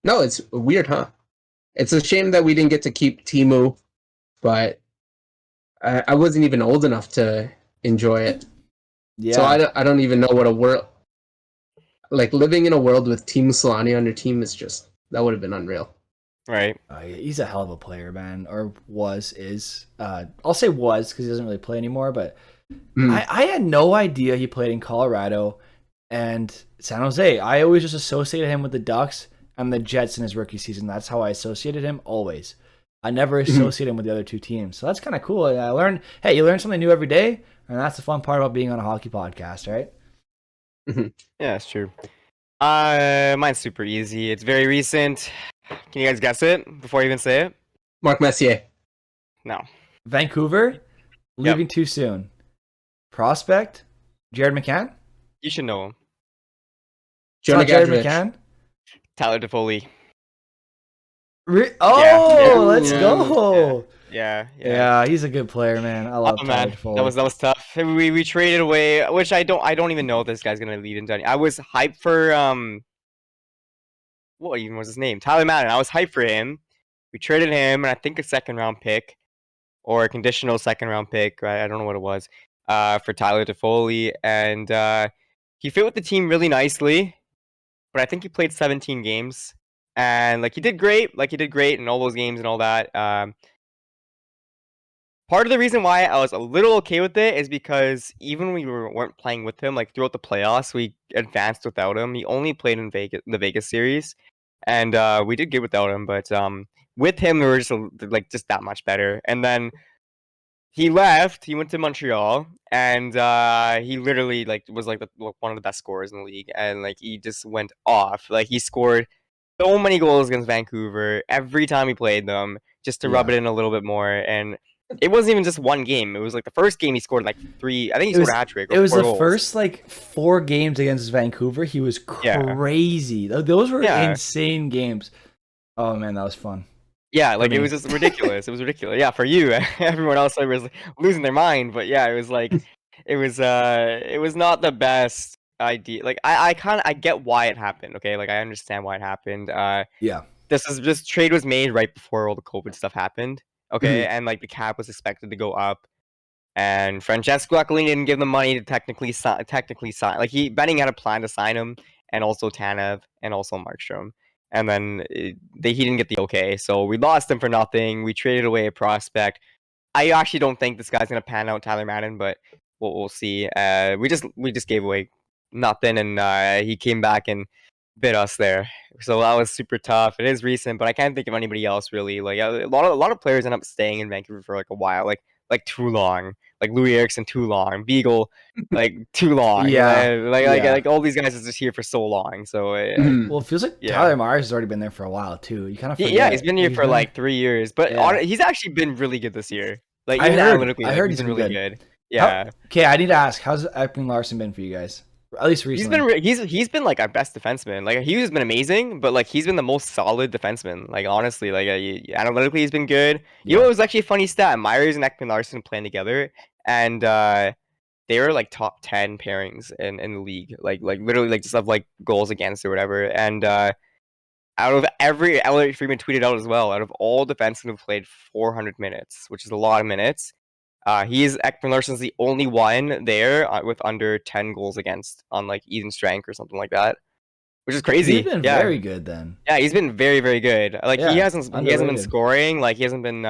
No, it's weird, huh? It's a shame that we didn't get to keep Teemu, but I wasn't even old enough to enjoy it. Yeah. So I don't even know what a world like living in a world with Teemu Selani on your team is just that would have been unreal. Right. He's a hell of a player, man. Or is. I'll say was because he doesn't really play anymore. But Mm. I had no idea he played in Colorado and San Jose. I always just associated him with the Ducks and the Jets in his rookie season. That's how I associated him always. I never associated him with the other two teams. So that's kind of cool. I learned, hey, you learn something new every day. And that's the fun part about being on a hockey podcast, right? Yeah, that's true. Mine's super easy. It's very recent. Can you guys guess it before I even say it? Mark Messier. No. Vancouver, leaving too soon. Prospect, Jared McCann. You should know him. It's not Jonah Jared Gadrovich. McCann. Tyler Toffoli. Oh, let's yeah, go. Yeah. Yeah, he's a good player, man. I love Oh Tyler man, Toffoli. that was tough. We traded away, which I don't even know if this guy's gonna lead into any. I was hyped for what even was his name? Tyler Madden. I was hyped for him. We traded him, and I think a second round pick or a conditional second round pick. Right? I don't know what it was. For Tyler Toffoli, and he fit with the team really nicely. But I think he played 17 games, and like he did great. Like he did great in all those games and all that. Part of the reason why I was a little okay with it is because even when weren't playing with him, like throughout the playoffs, we advanced without him. He only played in the Vegas series, and we did good without him. But with him, we were just just that much better. And then he left. He went to Montreal, and he literally was one of the best scorers in the league, and like he just went off. Like he scored so many goals against Vancouver every time he played them, just to rub Yeah. it in a little bit more. And it wasn't even just one game. It was like the first game he scored like 3. I think he scored a hat trick. It was 4 the goals. first like 4 games against Vancouver. He was Yeah. crazy. Those were Yeah. insane games. Oh man, that was fun. Yeah, like it me. was just ridiculous. It was ridiculous. Yeah, for you, everyone else was losing their mind. But yeah, it was like it was not the best idea. Like I get why it happened. Okay, like I understand why it happened. Yeah. This trade was made right before all the COVID stuff happened. Okay, and like the cap was expected to go up, and Francesco Aquilini didn't give them money to technically sign. Like Benning had a plan to sign him, and also Tanev, and also Markstrom, and then he didn't get the okay. So we lost him for nothing. We traded away a prospect. I actually don't think this guy's gonna pan out, Tyler Madden, but we'll see. We just gave away nothing, and he came back and bit us there. So that was super tough. It is recent, but I can't think of anybody else really. Like a lot of players end up staying in Vancouver for like a while, like too long. Like Louis Eriksson, too long. Beagle, like too long. Yeah. Like all these guys is just here for so long. So Well, it feels like Yeah. Tyler Myers has already been there for a while too. You kind of forget. yeah, he's been here for like 3 years, but Yeah. he's actually been really good this year. Like I even heard- analytically, I like, heard he's he's been been really good. good. Yeah. Okay, I need to ask, how's Ekman Larson been for you guys? At least recently. He's been like our best defenseman. Like he's been amazing, but like he's been the most solid defenseman. Like honestly, like analytically he's been good. You know, Yeah. it was actually a funny stat. Myers and Ekman Larson playing together, and they were like top 10 pairings in the league. Like literally like just of like goals against or whatever. And out of every Elliot Freeman tweeted out as well. Out of all defensemen who played 400 minutes, which is a lot of minutes. Ekman Larson's the only one there with under 10 goals against on like even strength or something like that, which is crazy. He's been yeah, very good then. yeah, he's been very very good. Like Yeah, he hasn't been underrated. scoring, like he hasn't been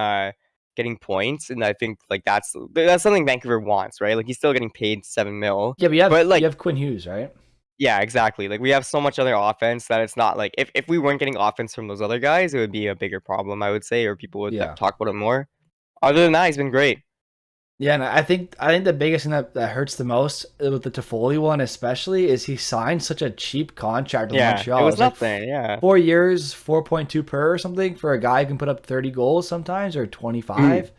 getting points, and I think like that's something Vancouver wants, right? Like he's still getting paid $7 million. Yeah, but But, like- you have Quinn Hughes, right? Yeah, exactly. Like we have so much other offense that it's not like if we weren't getting offense from those other guys, it would be a bigger problem, I would say, or people would Yeah. talk about it more. Other than that, he's been great. Yeah, and I think the biggest thing that hurts the most with the Toffoli one, especially, is he signed such a cheap contract with Yeah, Montreal. it It was was like nothing. Yeah, 4 years, 4.2 per or something for a guy who can put up 30 goals sometimes or 25.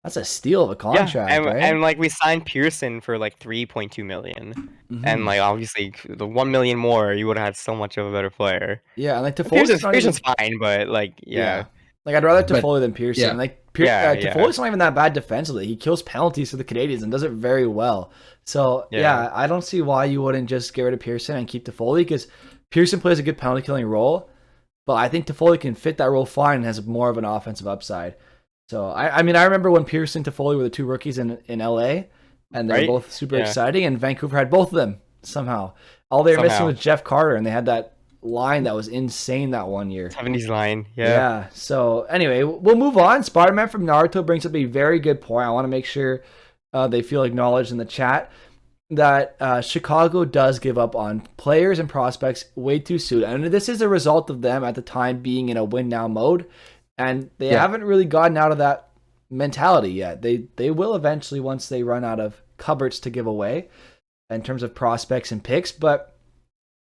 That's a steal of a yeah, contract, right? and like we signed Pearson for like 3.2 million, and Hmm. like obviously the 1 million more, you would have had so much of a better player. Yeah, and like And Toffoli's not Pearson's even. fine, but like yeah, Yeah, like I'd rather But Toffoli than Pearson. yeah, And like yeah, yeah, Toffoli's not even that bad defensively. He kills penalties for the Canadians and does it very well. So yeah. yeah, I don't see why you wouldn't just get rid of Pearson and keep Toffoli because Pearson plays a good penalty killing role. But I think Toffoli can fit that role fine and has more of an offensive upside. So I mean I remember when Pearson and Toffoli were the two rookies in LA, and they were Right? both super Yeah, exciting, and Vancouver had both of them somehow. All they were missing somehow was Jeff Carter, and they had that line that was insane that one year. 70s line. Yeah. Yeah. So anyway, we'll move on. Spider-Man from Naruto brings up a very good point. I want to make sure they feel acknowledged in the chat that Chicago does give up on players and prospects way too soon, and this is a result of them at the time being in a win now mode, and they Yeah. haven't really gotten out of that mentality yet. They will eventually once they run out of cupboards to give away in terms of prospects and picks, but.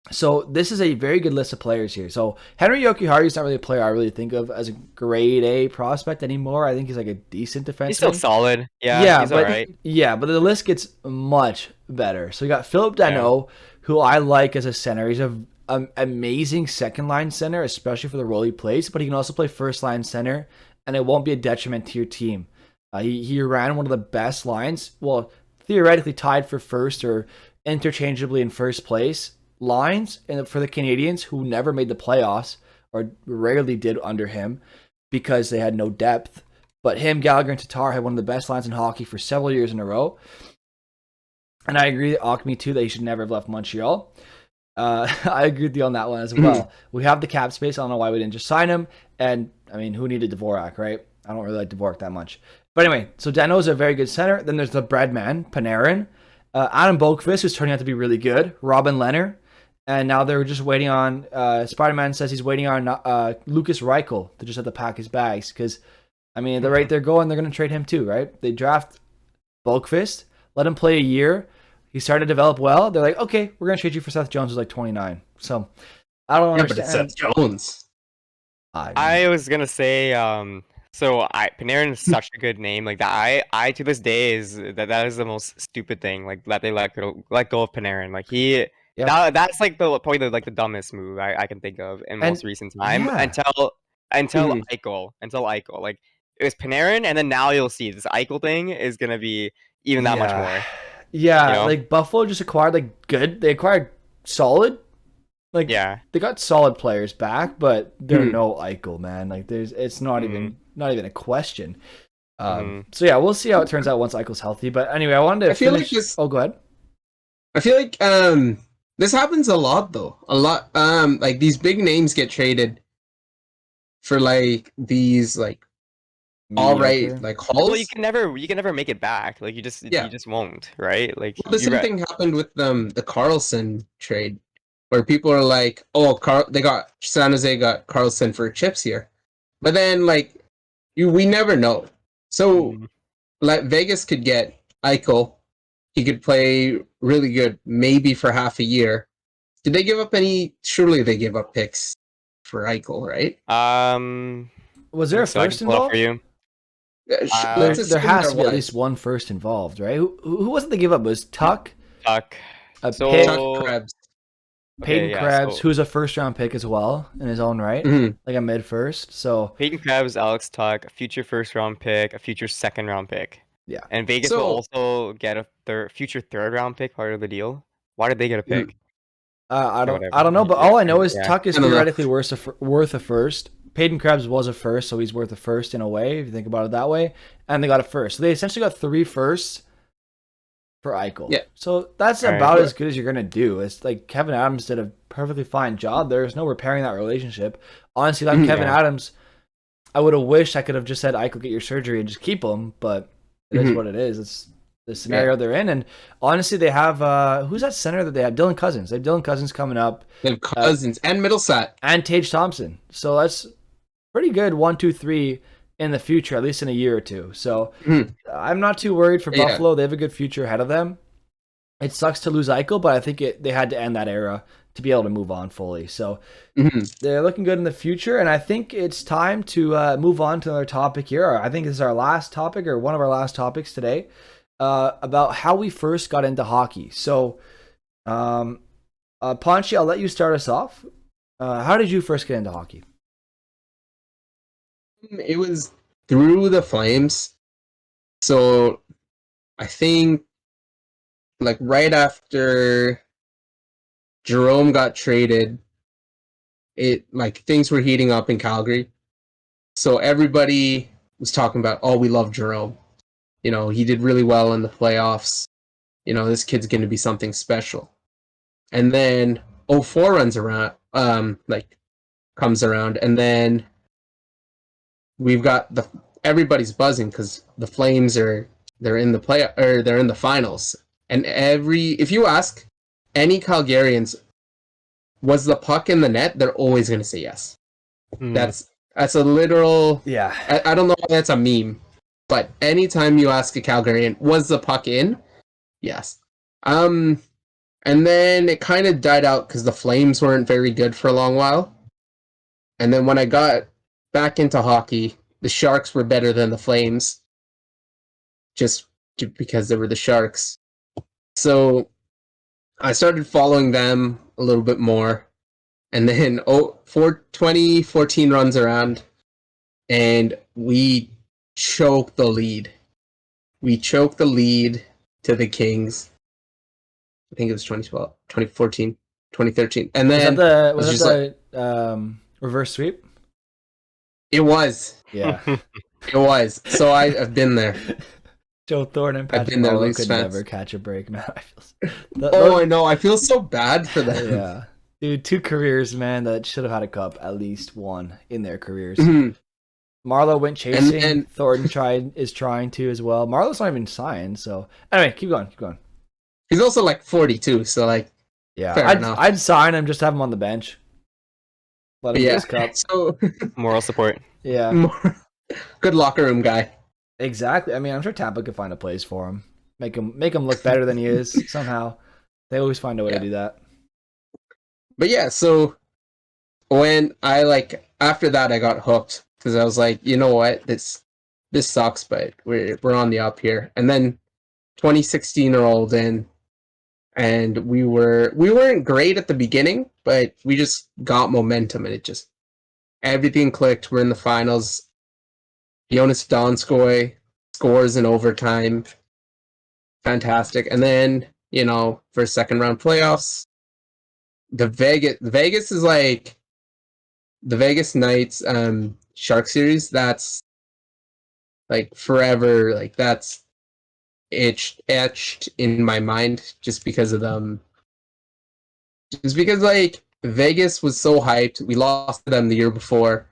So this is a very good list of players here. So Henry Yokihari is not really a player I really think of as a grade A prospect anymore. I think he's like a decent He's still defenseman. solid. Yeah, Yeah, he's all but right. but the list gets much better. So you got Philip Yeah. Danault, who I like as a center. He's a amazing second line center, especially for the role he plays. But he can also play first line center, and it won't be a detriment to your team. He ran one of the best lines. Well, theoretically tied for first or interchangeably in first place lines for the Canadians who never made the playoffs or rarely did under him because they had no depth. But him, Gallagher, and Tatar had one of the best lines in hockey for several years in a row. And I agree with Acme too that he should never have left Montreal. I agree with you on that one as well. We have the cap space. I don't know why we didn't just sign him. And I mean, who needed Dvorak, right? I don't really like Dvorak that much. But anyway, so Danault's a very good center. Then there's the Breadman, Panarin, Adam Boqvist, who's turning out to be really good. Robin Leonard. And now they're just waiting on. Spider-Man says he's waiting on Lucas Reichel to just have to pack his bags because, I mean, at the rate they're going, they're going to trade him too, right? They draft Boqvist, let him play a year. He started to develop well. They're like, okay, we're going to trade you for Seth Jones, who's like 29. So I don't yeah, but it's understand. Seth Jones. I mean, I was gonna say, Panarin is such a good name. Like that, I to this day is that is the most stupid thing. Like that they let go of Panarin. Like that's like probably the dumbest move I can think of in most and recent time yeah, until Mhm. Eichel. Like it was Panarin, and then now you'll see this Eichel thing is gonna be even that much yeah, more. You yeah. know? Like Buffalo just acquired like good. They acquired solid. Like Yeah. they got solid players back, but they're Mhm. no Eichel, man. Like it's not Mm-hmm. even a question. Mm-hmm. So yeah, we'll see how it turns out once Eichel's healthy. But anyway, I wanted to I feel like finish. this. Oh, go ahead. I feel like this happens a lot though. A lot. Like these big names get traded for like these like all right Mediocre. like Well, hauls. you can never make it back. Like you Yeah. just won't, right? Like Well, the same thing happened with the Carlson trade, where people are like, "Oh, they got San Jose got Carlson for chips here," but then like we never know. So Mhm. like Vegas could get Eichel, he could play really good, maybe for half a year. Did they give up any? Surely they give up picks for Eichel, right? Was there a So I can first pull it up for involved? you. Let's There assume has there to be at was. least one first involved, right? Who wasn't the give up? It was Tuck, Tuck. a So pick, Chuck Krebs. Peyton okay, yeah. Krebs, So who's a first round pick as well in his own right, Mhm. like a mid first. So Peyton Krebs, Alex Tuck, a future first round pick, a future second round pick, yeah, and Vegas will So also get a future third round pick part of the deal. Why did they get a mm, pick? Okay, I whatever. don't know, but all I know is Yeah. Tuck is I don't know. theoretically worth a first. Peyton Krebs was a first, so he's worth a first in a way if you think about it that way. And they got a first, so they essentially got 3 firsts for Eichel. Yeah. So that's All right. about as good as you're gonna do. It's like Kevin Adams did a perfectly fine job. There's no repairing that relationship. Honestly, like Kevin Yeah. Adams, I would have wished I could have just said Eichel, get your surgery and just keep him, but it is Mhm. what it is. It's the scenario they're in. And honestly, they have who's that center that they have? Dylan Cousins. They have Dylan Cousins coming up. They have Cousins and Middlesat. And Tage Thompson. So that's pretty good 1, 2, 3 in the future, at least in a year or two. So I'm not too worried for Buffalo. They have a good future ahead of them. It sucks to lose Eichel, but I think they had to end that era to be able to move on fully. So they're looking good in the future, and I think it's time to move on to another topic here. I think this is our last topic, or one of our last topics today, about how we first got into hockey. So, Ponchi, I'll let you start us off. How did you first get into hockey? It was through the Flames. So I think like right after Jerome got traded, it like things were heating up in Calgary. So everybody was talking about, oh, we love Jerome. You know, he did really well in the playoffs. You know, this kid's going to be something special. And then 04 runs around, comes around, and then we've got everybody's buzzing because the Flames they're in the finals. And if you ask any Calgarians, was the puck in the net? They're always going to say yes. That's a literal. Yeah. I don't know if that's a meme, but anytime you ask a Calgarian, was the puck in? Yes. And then it kind of died out because the Flames weren't very good for a long while. And then when I got back into hockey, the Sharks were better than the Flames, just because they were the Sharks. So I started following them a little bit more. And then 2014 runs around, and we choked the lead. We choked the lead to the Kings. I think it was 2012, 2014, 2013. And then was that the reverse sweep? It was. Yeah. It was. So I've been there. Joe Thorne and Patrick Marleau could never catch a break, man. I know. I feel so bad for them. Yeah. Dude, 2 careers, man, that should have had a cup, at least one in their careers. Marleau went chasing. And Thornton is trying to as well. Marleau's not even signed, so anyway, keep going. He's also like 42, so like I'd sign him, just have him on the bench. Let him get his cup. So Moral support. Yeah. Good locker room guy. Exactly. I mean, I'm sure Tampa could find a place for him. Make him look better than he is somehow. They always find a way to do that. But yeah, so when after that I got hooked because I was like, you know what, this sucks, but we're on the up here. And then 2016 rolled in, and we weren't great at the beginning, but we just got momentum, and everything clicked. We're in the finals. Jonas Donskoy scores in overtime. Fantastic. And then, for second round playoffs, the Vegas is like the Vegas Knights Shark series. That's like forever. Like that's etched in my mind just because of them. Just because like Vegas was so hyped. We lost to them the year before,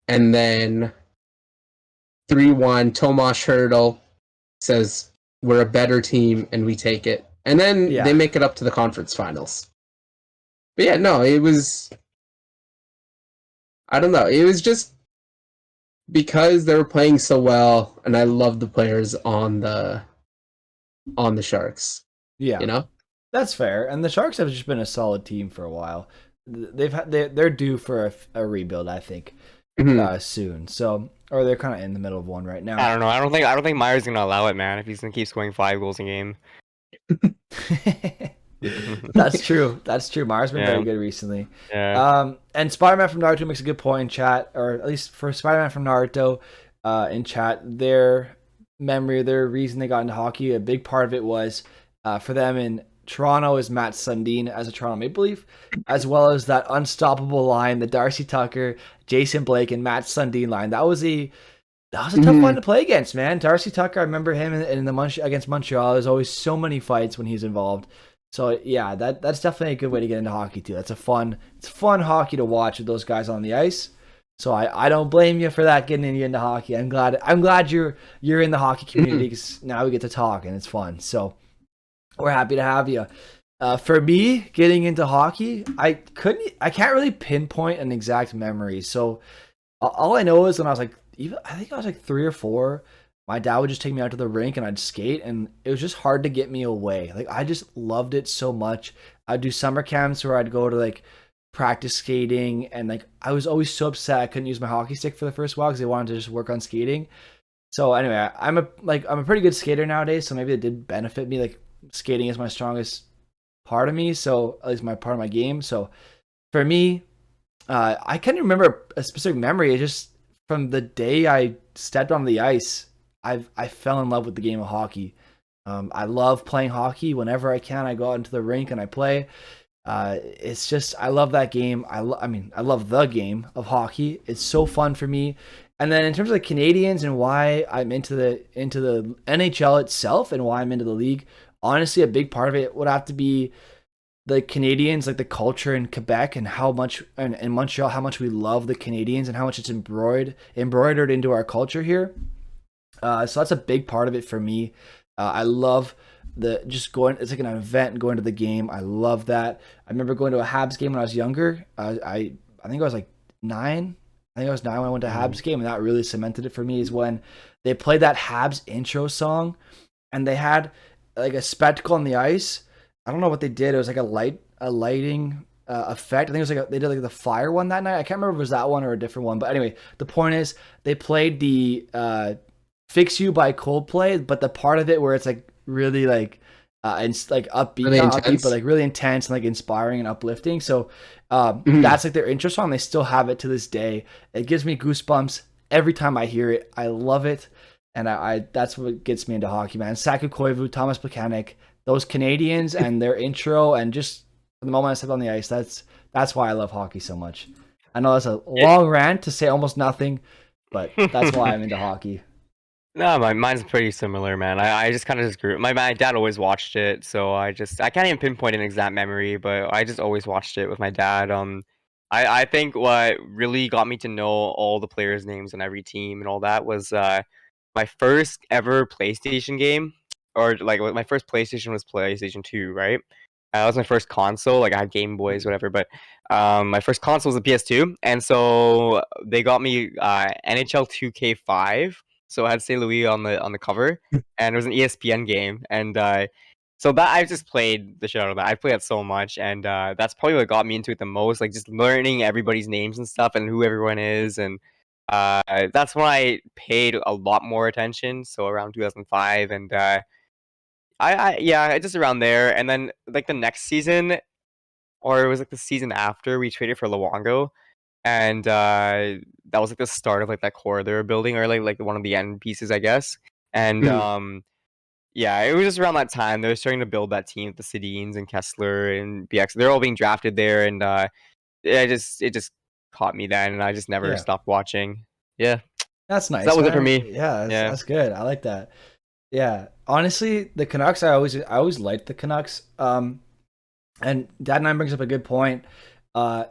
and then 3-1. Tomas Hertl says we're a better team and we take it, and then they make it up to the conference finals. But yeah, no, it was. I don't know. It was just because they were playing so well, and I loved the players on the Sharks. Yeah, that's fair. And the Sharks have just been a solid team for a while. They're due for a rebuild, I think, soon. So, or they're kind of in the middle of one right now. I don't know. I don't think Meyer's gonna allow it, man. If he's gonna keep scoring 5 goals a game. That's true. Meyer's been very good recently. Yeah. And Spider-Man from Naruto makes a good point in chat, or at least for Spider-Man from Naruto, in chat, their reason they got into hockey, a big part of it was for them in Toronto is Matt Sundin as a Toronto Maple Leaf, as well as that unstoppable line, the Darcy Tucker, Jason Blake, and Matt Sundin line. That was a tough one to play against, man. Darcy Tucker, I remember him against Montreal. There's always so many fights when he's involved. So yeah, that's definitely a good way to get into hockey too. It's fun hockey to watch with those guys on the ice. So I don't blame you for that, getting you into hockey. I'm glad you're in the hockey community, because now we get to talk and it's fun. So we're happy to have you. For me, getting into hockey, I can't really pinpoint an exact memory. So all I know is when I was like, I think I was like 3 or 4, my dad would just take me out to the rink and I'd skate, and it was just hard to get me away. Like, I just loved it so much. I'd do summer camps where I'd go to like practice skating, and like I was always so upset I couldn't use my hockey stick for the first while because they wanted to just work on skating. So anyway, I'm a pretty good skater nowadays, so maybe it did benefit me. Like, skating is my strongest part of me, so at least my part of my game. So for me, I can't remember a specific memory. It just, from the day I stepped on the ice, I fell in love with the game of hockey. I love playing hockey whenever I can. I go out into the rink and I play. It's just, I love that game. I mean, I love the game of hockey. It's so fun for me. And then in terms of the Canadians and why I'm into the NHL itself and why I'm into the league, honestly, a big part of it would have to be the Canadians, like the culture in Quebec and how much, and in Montreal, how much we love the Canadians and how much it's embroidered into our culture here. So that's a big part of it for me. I love the just going. It's like an event going to the game. I love that. I remember going to a Habs game when I was younger. I think I was like 9. I think I was 9 when I went to Habs game, and that really cemented it for me. Is when they played that Habs intro song, and they had like a spectacle on the ice. I don't know what they did. It was like a lighting effect. I think it was like they did like the fire one that night. I can't remember if it was that one or a different one. But anyway, the point is they played the "Fix You" by Coldplay, but the part of it where it's like really like and like upbeat, Really not upbeat, intense. but like really intense and like inspiring and uplifting. So that's like their intro song. They still have it to this day. It gives me goosebumps every time I hear it. I love it, and I that's what gets me into hockey, man. Saku Koivu, Thomas Plekanec, those Canadians and their intro, and just the moment I step on the ice, that's why I love hockey so much. I know that's a long rant to say almost nothing, but that's why I'm into hockey. No, mine's pretty similar, man. I just kind of just grew. My dad always watched it, so I can't even pinpoint an exact memory, but I just always watched it with my dad. I think what really got me to know all the players' names on every team and all that was my first ever PlayStation game, or like my first PlayStation was PlayStation 2, right? That was my first console. Like I had Game Boys, whatever, but my first console was a PS2, and so they got me NHL 2K5. So it had St. Louis on the cover, and it was an ESPN game, and so that I just played the shit out of that. I played it so much, and that's probably what got me into it the most. Like just learning everybody's names and stuff, and who everyone is, and that's when I paid a lot more attention. So around 2005, and yeah, just around there, and then like the next season, or it was like the season after, we traded for Luongo, and that was like the start of like that core they were building, or like one of the end pieces, I guess. And yeah, it was just around that time they were starting to build that team, the Sedins and Kessler and BX. They're all being drafted there, and it just caught me then, and I just never Yeah, stopped watching. Yeah, that's so that nice, was it for man. me. Yeah, Yeah. that's good. I like that. Yeah, honestly, the Canucks, I always liked the Canucks. And Dad and I brings up a good point. Uh,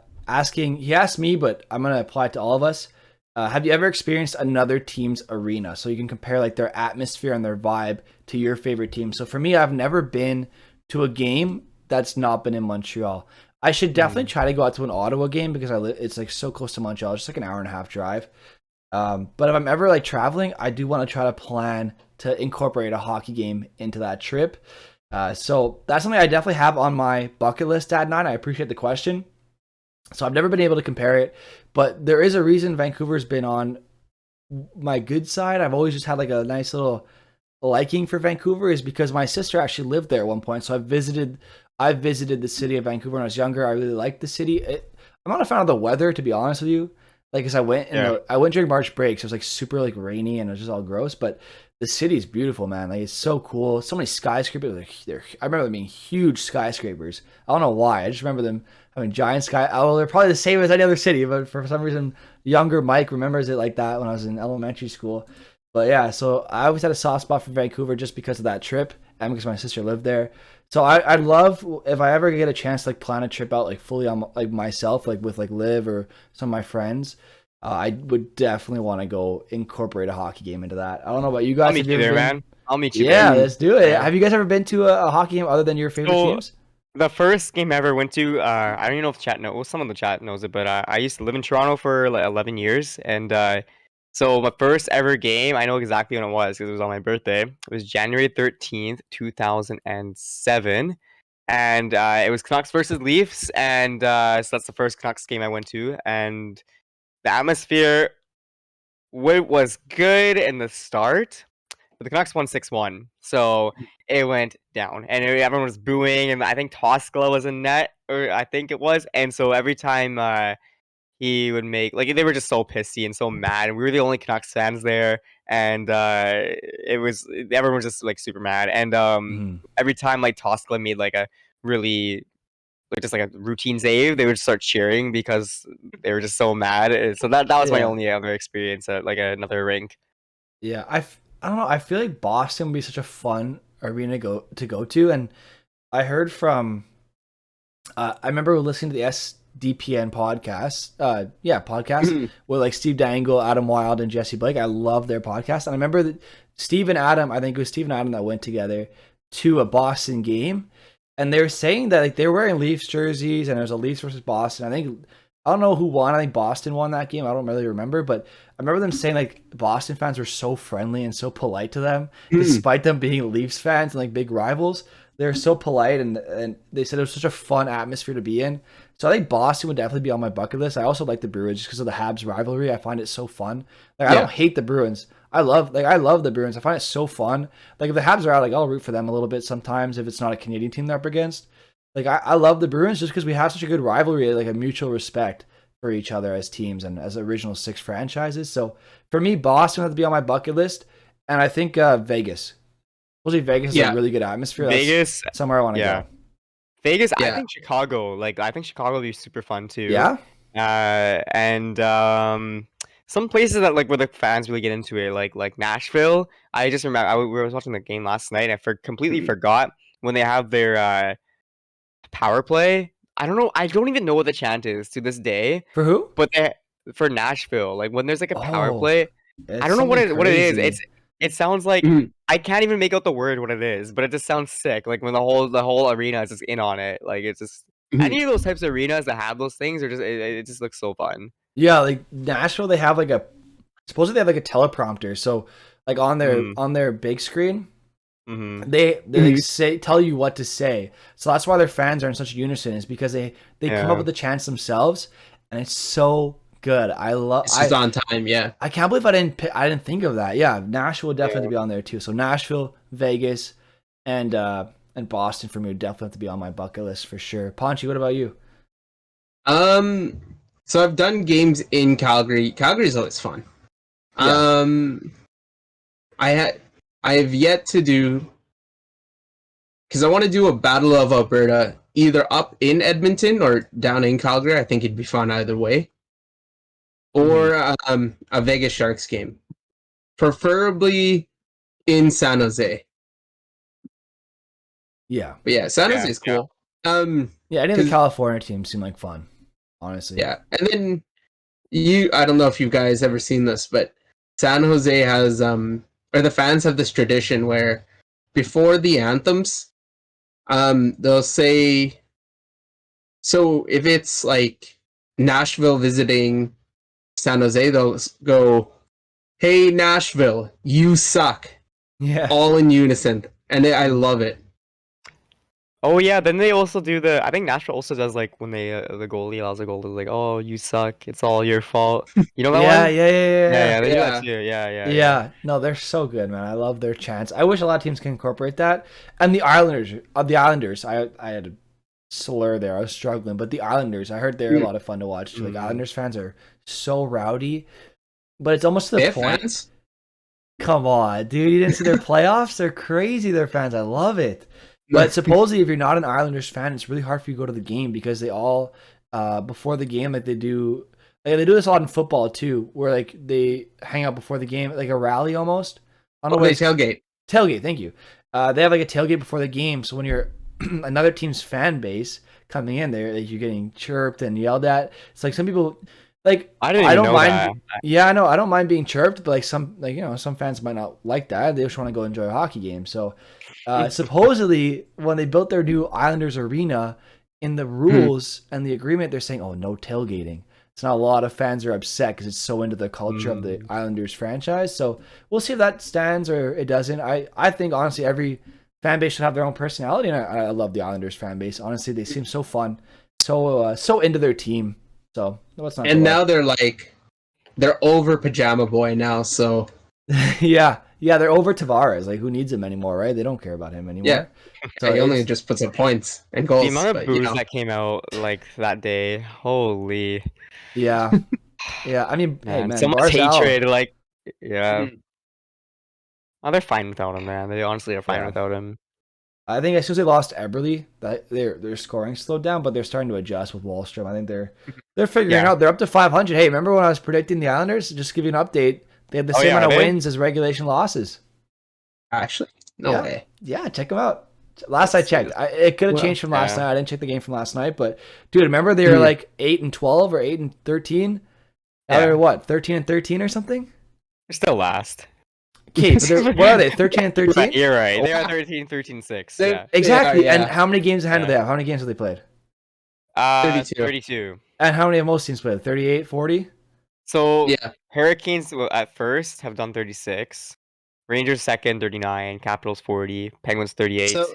he asked me, but I'm gonna apply it to all of us. Have you ever experienced another team's arena? So you can compare like their atmosphere and their vibe to your favorite team. So for me, I've never been to a game that's not been in Montreal. I should definitely try to go out to an Ottawa game because it's like so close to Montreal. It's just like an hour and a half drive. But if I'm ever like traveling, I do want to try to plan to incorporate a hockey game into that trip. So that's something I definitely have on my bucket list, Dad 9. I appreciate the question. So I've never been able to compare it, but there is a reason Vancouver's been on my good side. I've always just had like a nice little liking for Vancouver, is because my sister actually lived there at one point. So I've visited the city of Vancouver when I was younger. I really liked the city. I'm not a fan of the weather, to be honest with you. Like, as Yeah. I went during March break, so it was like super like rainy and it was just all gross. But the city's beautiful, man. Like, it's so cool. So many skyscrapers. I remember them being huge skyscrapers. I don't know why. I just remember them having giant sky. Oh, they're probably the same as any other city, but for some reason, younger Mike remembers it like that when I was in elementary school. But yeah, so I always had a soft spot for Vancouver just because of that trip and because my sister lived there. So I'd love, if I ever get a chance to like plan a trip out like fully on like myself, like with like Liv or some of my friends. I would definitely want to go incorporate a hockey game into that. I don't know about you I'll guys. Have meet you you ever there, been? man. I'll meet you Yeah, there. let's do it. Yeah. Have you guys ever been to a hockey game other than your favorite So teams? the first game I ever went to, I don't even know if chat knows. Well, some of the chat knows it, but I used to live in Toronto for like 11 years, and so my first ever game, I know exactly when it was because it was on my birthday. It was January 13th, 2007, and it was Canucks versus Leafs, and so that's the first Canucks game I went to, and the atmosphere was good in the start. But the Canucks won 6-1, so it went down, and everyone was booing, and I think Toskala was in net, or I think it was, and so every time he would make like they were just so pissy and so mad, and we were the only Canucks fans there, and it was everyone was just like super mad, and Mhm. every time like Toskala made like a really like just like a routine save, they would start cheering because they were just so mad. So that was my Yeah, only other experience at like another rink. yeah. I don't know. I feel like Boston would be such a fun arena go to, and I heard from. I remember listening to the SDPN podcast. Yeah, podcast with like Steve Dangle, Adam Wilde, and Jesse Blake. I love their podcast, and I remember that Steve and Adam. I think it was Steve and Adam that went together to a Boston game, and they were saying that like they were wearing Leafs jerseys, and it was a Leafs versus Boston. I don't know who won. I think Boston won that game. I don't really remember, but I remember them saying like Boston fans were so friendly and so polite to them, despite them being Leafs fans and like big rivals. They're so polite, and they said it was such a fun atmosphere to be in. So I think Boston would definitely be on my bucket list. I also like the Bruins just because of the Habs rivalry. I find it so fun. Like I Yeah. don't hate the Bruins. I love the Bruins. I find it so fun. Like if the Habs are out, like I'll root for them a little bit sometimes if it's not a Canadian team they're up against. Like I love the Bruins just because we have such a good rivalry, like a mutual respect for each other as teams and as original six franchises. So for me, Boston would have to be on my bucket list, and I think Vegas. Mostly Vegas is a Yeah. really good atmosphere. That's Vegas, somewhere I want to yeah. go. Vegas, I Yeah. think Chicago. Like I think Chicago would be super fun too. Yeah. And some places that like where the fans really get into it, like Nashville. I just remember we was watching the game last night. And completely Mhm. forgot when they have their power play. I don't know. I don't even know what the chant is to this day. For who? But for Nashville, like when there's like a power Oh, play, I it's don't know something what it is. crazy. It sounds like Mhm. I can't even make out the word what it is, but it just sounds sick. Like when the whole arena is just in on it. Like it's just Mhm. any of those types of arenas that have those things are just it just looks so fun. Yeah, like Nashville, they have like a supposedly they have like a teleprompter. So like Mm, on their big screen, mm-hmm. they like Mhm. say tell you what to say. So that's why their fans are in such unison is because they come up Yeah. with the chants themselves, and it's so good. It's just on time. Yeah. I can't believe I didn't think of that. Yeah, Nashville would definitely Yeah. be on there too. So Nashville, Vegas, and Boston for me would definitely have to be on my bucket list for sure. Ponchi, what about you? Um. So I've done games in Calgary. Calgary's always fun. Yeah. I had I have yet to do because I want to do a Battle of Alberta either up in Edmonton or down in Calgary. I think it'd be fun either way. Mm-hmm. Or a Vegas Sharks game, preferably in San Jose. Yeah. But yeah, San Yeah. Jose is Yeah. cool. Um, Yeah, any of the 'Cause- California teams seem like fun, honestly. yeah, and then I don't know if you guys ever seen this, but San Jose has or the fans have this tradition where before the anthems, they'll say, so if it's like Nashville visiting San Jose, they'll go, "Hey Nashville, you suck," Yeah. all in unison, and I love it. Oh yeah. Then they also do the. I think Nashville also does like when they the goalie allows a goal to like, oh you suck, it's all your fault. You know that Yeah, one? yeah, yeah, yeah, Yeah, yeah. yeah. They do that Yeah. too. Yeah, yeah, yeah. Yeah, no, they're so good, man. I love their chants. I wish a lot of teams can incorporate that. And the Islanders. I had a slur there. I was struggling, but the Islanders. I heard they're a lot of fun to watch too. Like Mhm. Islanders fans are so rowdy, but it's almost to They the have point. fans. Come on, dude! You didn't see their playoffs? They're crazy. Their fans. I love it. But supposedly, if you're not an Islanders fan, it's really hard for you to go to the game because they all before the game, like they do this a lot in football too, where like they hang out before the game, like a rally almost. I don't know They what it's tailgate. tailgate. Thank you. They have like a tailgate before the game, so when you're another team's fan base coming in there, like you're getting chirped and yelled at. It's like some people, like I didn't I even don't know mind. that. Yeah, I know. I don't mind being chirped, but like some fans might not like that. They just want to go enjoy a hockey game. So supposedly, when they built their new Islanders arena, in the rules and the agreement, they're saying, "Oh, no tailgating." So now a lot of fans are upset because it's so into the culture of the Islanders franchise. So we'll see if that stands or it doesn't. I think honestly, every fan base should have their own personality, and I love the Islanders fan base. Honestly, they seem so fun, so into their team. So what's not? And now they're over Pajama Boy now, so yeah, they're over Tavares. Like, who needs him anymore, right? They don't care about him yeah. anymore. So He only just puts up points and goals. The amount of but, booze that came out like that day, holy yeah, yeah. I mean, hey man, man, so much Barzal. hatred. Like, yeah, Mhm. oh, they're fine without him, man. They honestly are fine Yeah. without him. I think as soon as they lost Eberle, that their scoring slowed down, but they're starting to adjust with Wallstrom. I think they're figuring Yeah. out. They're up to 500. Hey, remember when I was predicting the Islanders? Just to give you an update. They had the Oh, same yeah, amount are of they? wins as regulation losses. Actually, no Yeah. way. Yeah, check them out. Last I checked, it could have Well, changed from last yeah. night. I didn't check the game from last night, but dude, remember they were like 8-12 or 8-13. Now Yeah. they're what, 13-13 or something? They're still last. Okay, but what are they? 13-13? You're right. They are 13-6. They're- Yeah. Exactly. Yeah, And yeah. how many games ahead do Yeah. they have? How many games have they played? 32. 32. And how many have most teams played? 38, 40? So Yeah. Hurricanes at first have done 36. Rangers second 39. Capitals 40. Penguins 38. So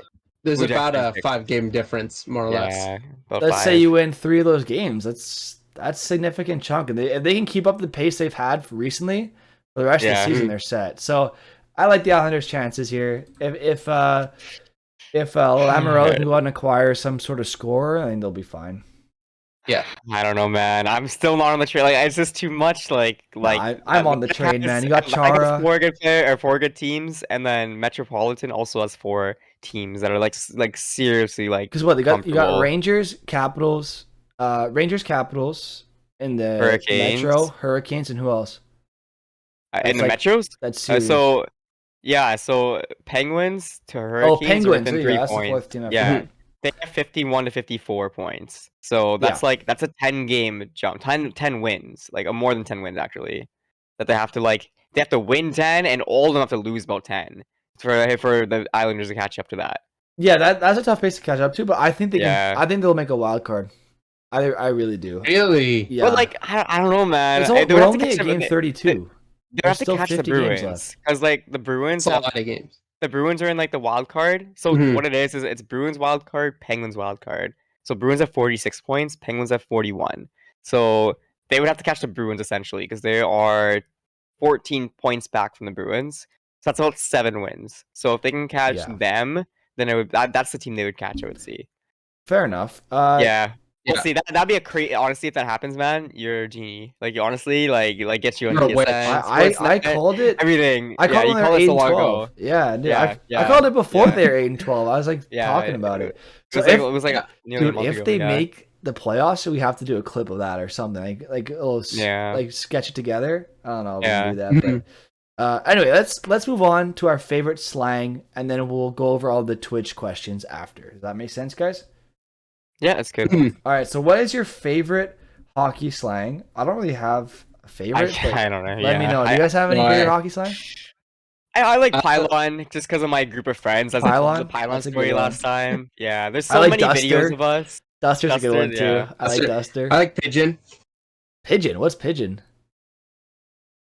there's Blue Jackets about a 36. 5-game difference, more or less. Yeah, about Let's say 5. you win 3 of those games. That's a significant chunk. And if they can keep up the pace they've had recently, for the rest of the Yeah. season, they're set. So I like the Islanders' chances here. If Lamoriello can go out and acquire some sort of score, I think they'll be fine. Yeah. I don't know, man. I'm still not on the train. Like, it's just too much. I'm on the train, man. You got Chara. 4 good teams, and then Metropolitan also has 4 teams that are like seriously like. Because what you got comfortable. Rangers, Capitals, in the Hurricanes. Metro, Hurricanes, and who else? In the That's Metros. That's serious. So Penguins to Hurricanes Penguins. are within Yeah, 3 that's the points. fourth team. Yeah. They have 51 to 54 points. So that's a 10-game jump. 10 wins. Like more than 10 wins actually. That they have to win 10 and all of them have to lose about 10 for the Islanders to catch up to that. Yeah, that's a tough pace to catch up to, but I think they can. Yeah. I think they'll make a wild card. I really do. Really? Yeah. But like I don't know, man. We're only at game 32. They have to still catch the 50 games Bruins left. because like the Bruins It's a have lot of games. the Bruins are in like the wild card. So Mhm. what it is it's Bruins wild card, Penguins wild card. So Bruins have 46 points, Penguins have 41. So they would have to catch the Bruins essentially because they are 14 points back from the Bruins. So that's about 7 wins. So if they can catch Yeah. them, then that's the team they would catch. I would see. Fair enough. Yeah. Yeah. See that'd be a crazy. Honestly, if that happens, man, you're a genie. Like honestly, like get you on No way. TSN, I Sportsnet, called it. everything. I called you them called it at so long 8-12. ago. Yeah, dude, Yeah, I called it before yeah. they were 8-12. I was like Yeah, talking about it. So It was like nearly a dude, month if ago, they yeah. make the playoffs, we have to do a clip of that or something. Like a little like sketch it together. I don't know if we can do that, Mhm. but anyway, let's move on to our favorite slang, and then we'll go over all the Twitch questions after. Does that make sense, guys? Yeah, it's good. All right. So, what is your favorite hockey slang? I don't really have a favorite. but I don't know. let me know. Do you guys have any favorite hockey slang? I like Pylon just because of my group of friends. As I told the Pylon? Pylon That's a good story one. last time. Yeah, there's I so like many Duster. videos of us. Duster's a good one too. yeah. I like Duster. I like Pigeon. Pigeon. What's pigeon?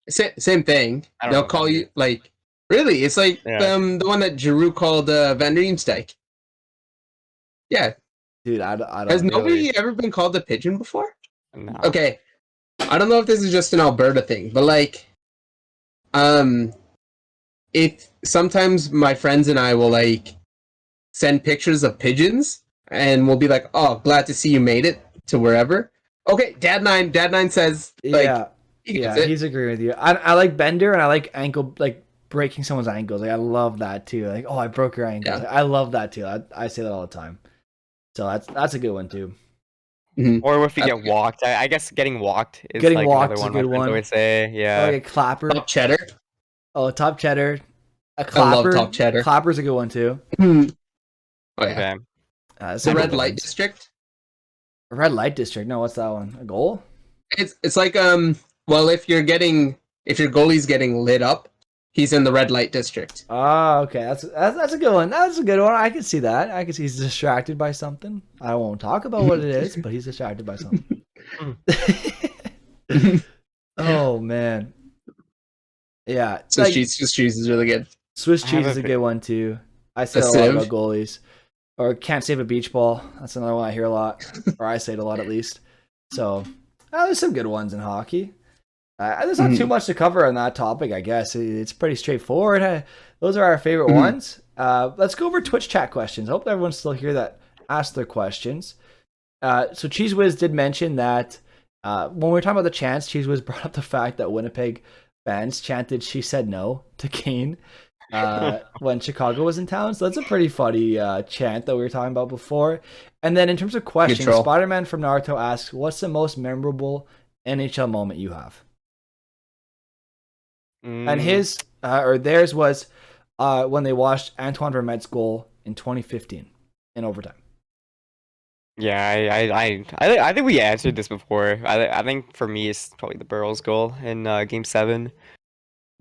Same thing. I don't They'll know call that you like really. It's like Yeah. the one that Giroux called Van der Eemstijk. Yeah. Dude, I don't Has know. nobody ever been called a pigeon before? No. Okay. I don't know if this is just an Alberta thing, but like, if sometimes my friends and I will like send pictures of pigeons, and we'll be like, "Oh, glad to see you made it to wherever." Okay, Dad Nine says, like, Yeah, he yeah, gets it. he's agreeing with you. I like Bender, and I like ankle, like breaking someone's ankles. Like I love that too. Like, oh, I broke your ankle. Yeah. Like, I love that too. I say that all the time. So that's a good one too. Or if you That's get walked, I guess getting walked is Getting like walked another is a one my good friends one. always say. Yeah. Oh, a clapper. Top cheddar. Oh, top cheddar. A I love clapper. top cheddar. Clapper's a good one too. Oh yeah. Okay. That's The a red good light ones. district. Red light district. No, what's that one? A goal? It's like well, if your goalie's getting lit up, he's in the red light district. Ah, okay. That's a good one. That's a good one. I can see that. I can see he's distracted by something. I won't talk about what it is, but he's distracted by something. Oh man. Yeah. Swiss cheese is really good. Swiss I have cheese a is a fa- good one too. I say A a lot sieve? about goalies. Or can't save a beach ball. That's another one I hear a lot. Or I say it a lot at least. So there's some good ones in hockey. There's not too much to cover on that topic, I guess. It's pretty straightforward. Those are our favorite ones. Let's go over Twitch chat questions. I hope everyone's still here that asked their questions. So Cheese Whiz did mention that when we were talking about the chants, Cheese Whiz brought up the fact that Winnipeg fans chanted "She Said No" to Kane when Chicago was in town. So that's a pretty funny chant that we were talking about before. And then in terms of questions, Spider-Man from Naruto asks, "What's the most memorable NHL moment you have?" And his or theirs was when they watched Antoine Vermette's goal in 2015 in overtime. Yeah, I think we answered this before. I think for me it's probably the Burrows goal in Game 7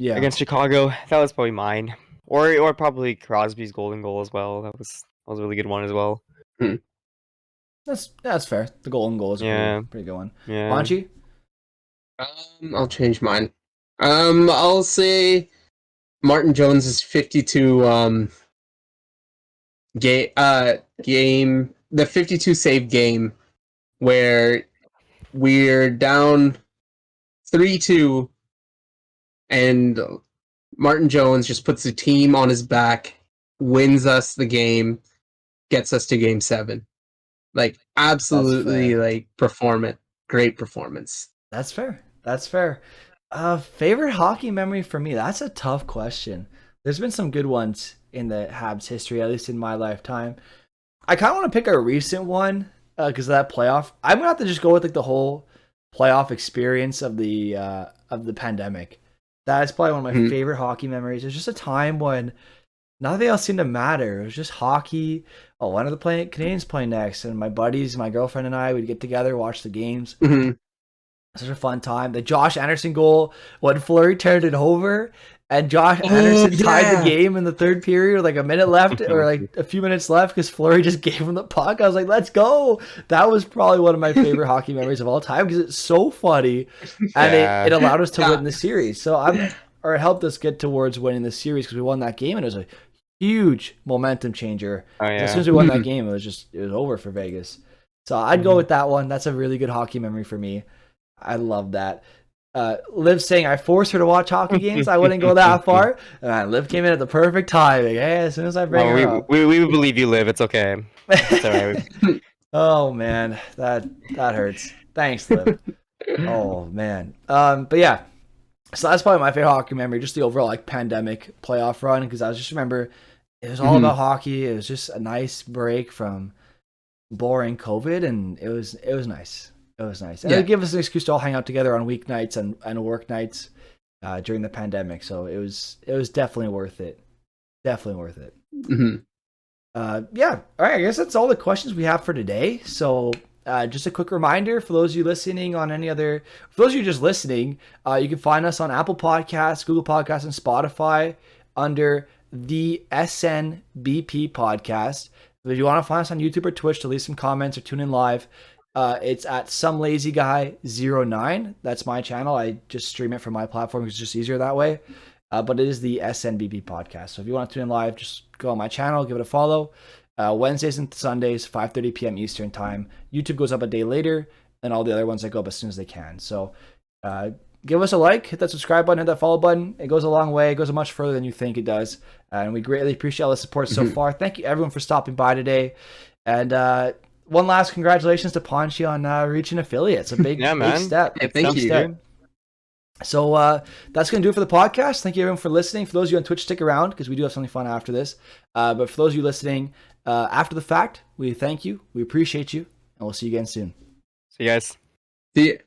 against Chicago. That was probably mine, or probably Crosby's golden goal as well. That was a really good one as well. That's fair. The golden goal is a pretty good one. Yeah. Bonchi? I'll change mine. I'll say Martin Jones's 52 game, the 52 save game where we're down 3-2 and Martin Jones just puts the team on his back, wins us the game, gets us to Game 7. Like absolutely like great performance. That's fair. Favorite hockey memory for me? That's a tough question. There's been some good ones in the Habs history, at least in my lifetime. I kind of want to pick a recent one because of that playoff. I'm gonna have to just go with like the whole playoff experience of the pandemic. That is probably one of my favorite hockey memories. It's just a time when nothing else seemed to matter. It was just hockey. Oh, when are the Canadians playing next? And my buddies, my girlfriend and I would get together, watch the games. Such a fun time. The Josh Anderson goal when Fleury turned it over and Josh Anderson tied the game in the third period with like a minute left or like a few minutes left because Fleury just gave him the puck. I was like, let's go. That was probably one of my favorite hockey memories of all time because it's so funny and it allowed us to win the series. So it helped us get towards winning the series because we won that game and it was a huge momentum changer. As soon as we won that game, it was over for Vegas. So I'd go with that one. That's a really good hockey memory for me. I love that. Liv saying I forced her to watch hockey games. I wouldn't go that far. Liv came in at the perfect timing. Hey, as soon as I bring her up. We believe you, Liv. It's okay. It's all right. Oh man, that hurts. Thanks, Liv. Oh man. But yeah. So that's probably my favorite hockey memory. Just the overall like pandemic playoff run because I just remember it was all about hockey. It was just a nice break from boring COVID, and it was nice. It was nice. And it gave us an excuse to all hang out together on weeknights and work nights during the pandemic. So it was definitely worth it. Definitely worth it. Yeah. All right. I guess that's all the questions we have for today. So just a quick reminder for those of you listening on for those of you just listening, you can find us on Apple Podcasts, Google Podcasts, and Spotify under the SNBP podcast. If you want to find us on YouTube or Twitch to leave some comments or tune in live, it's at somelazyguy09. That's my channel. I just stream it from my platform. It's just easier that way. But it is the SNBP podcast. So if you want to tune in live, just go on my channel, give it a follow. Wednesdays and Sundays, 5:30 p.m. Eastern time. YouTube goes up a day later, and all the other ones that go up as soon as they can. So give us a like, hit that subscribe button, hit that follow button. It goes a long way. It goes much further than you think it does. And we greatly appreciate all the support so far. Thank you, everyone, for stopping by today. And one last congratulations to Ponchi on reaching affiliates. A big, big step. Yeah, thank you. So that's going to do it for the podcast. Thank you, everyone, for listening. For those of you on Twitch, stick around because we do have something fun after this. But for those of you listening after the fact, we thank you. We appreciate you. And we'll see you again soon. See you guys. See you.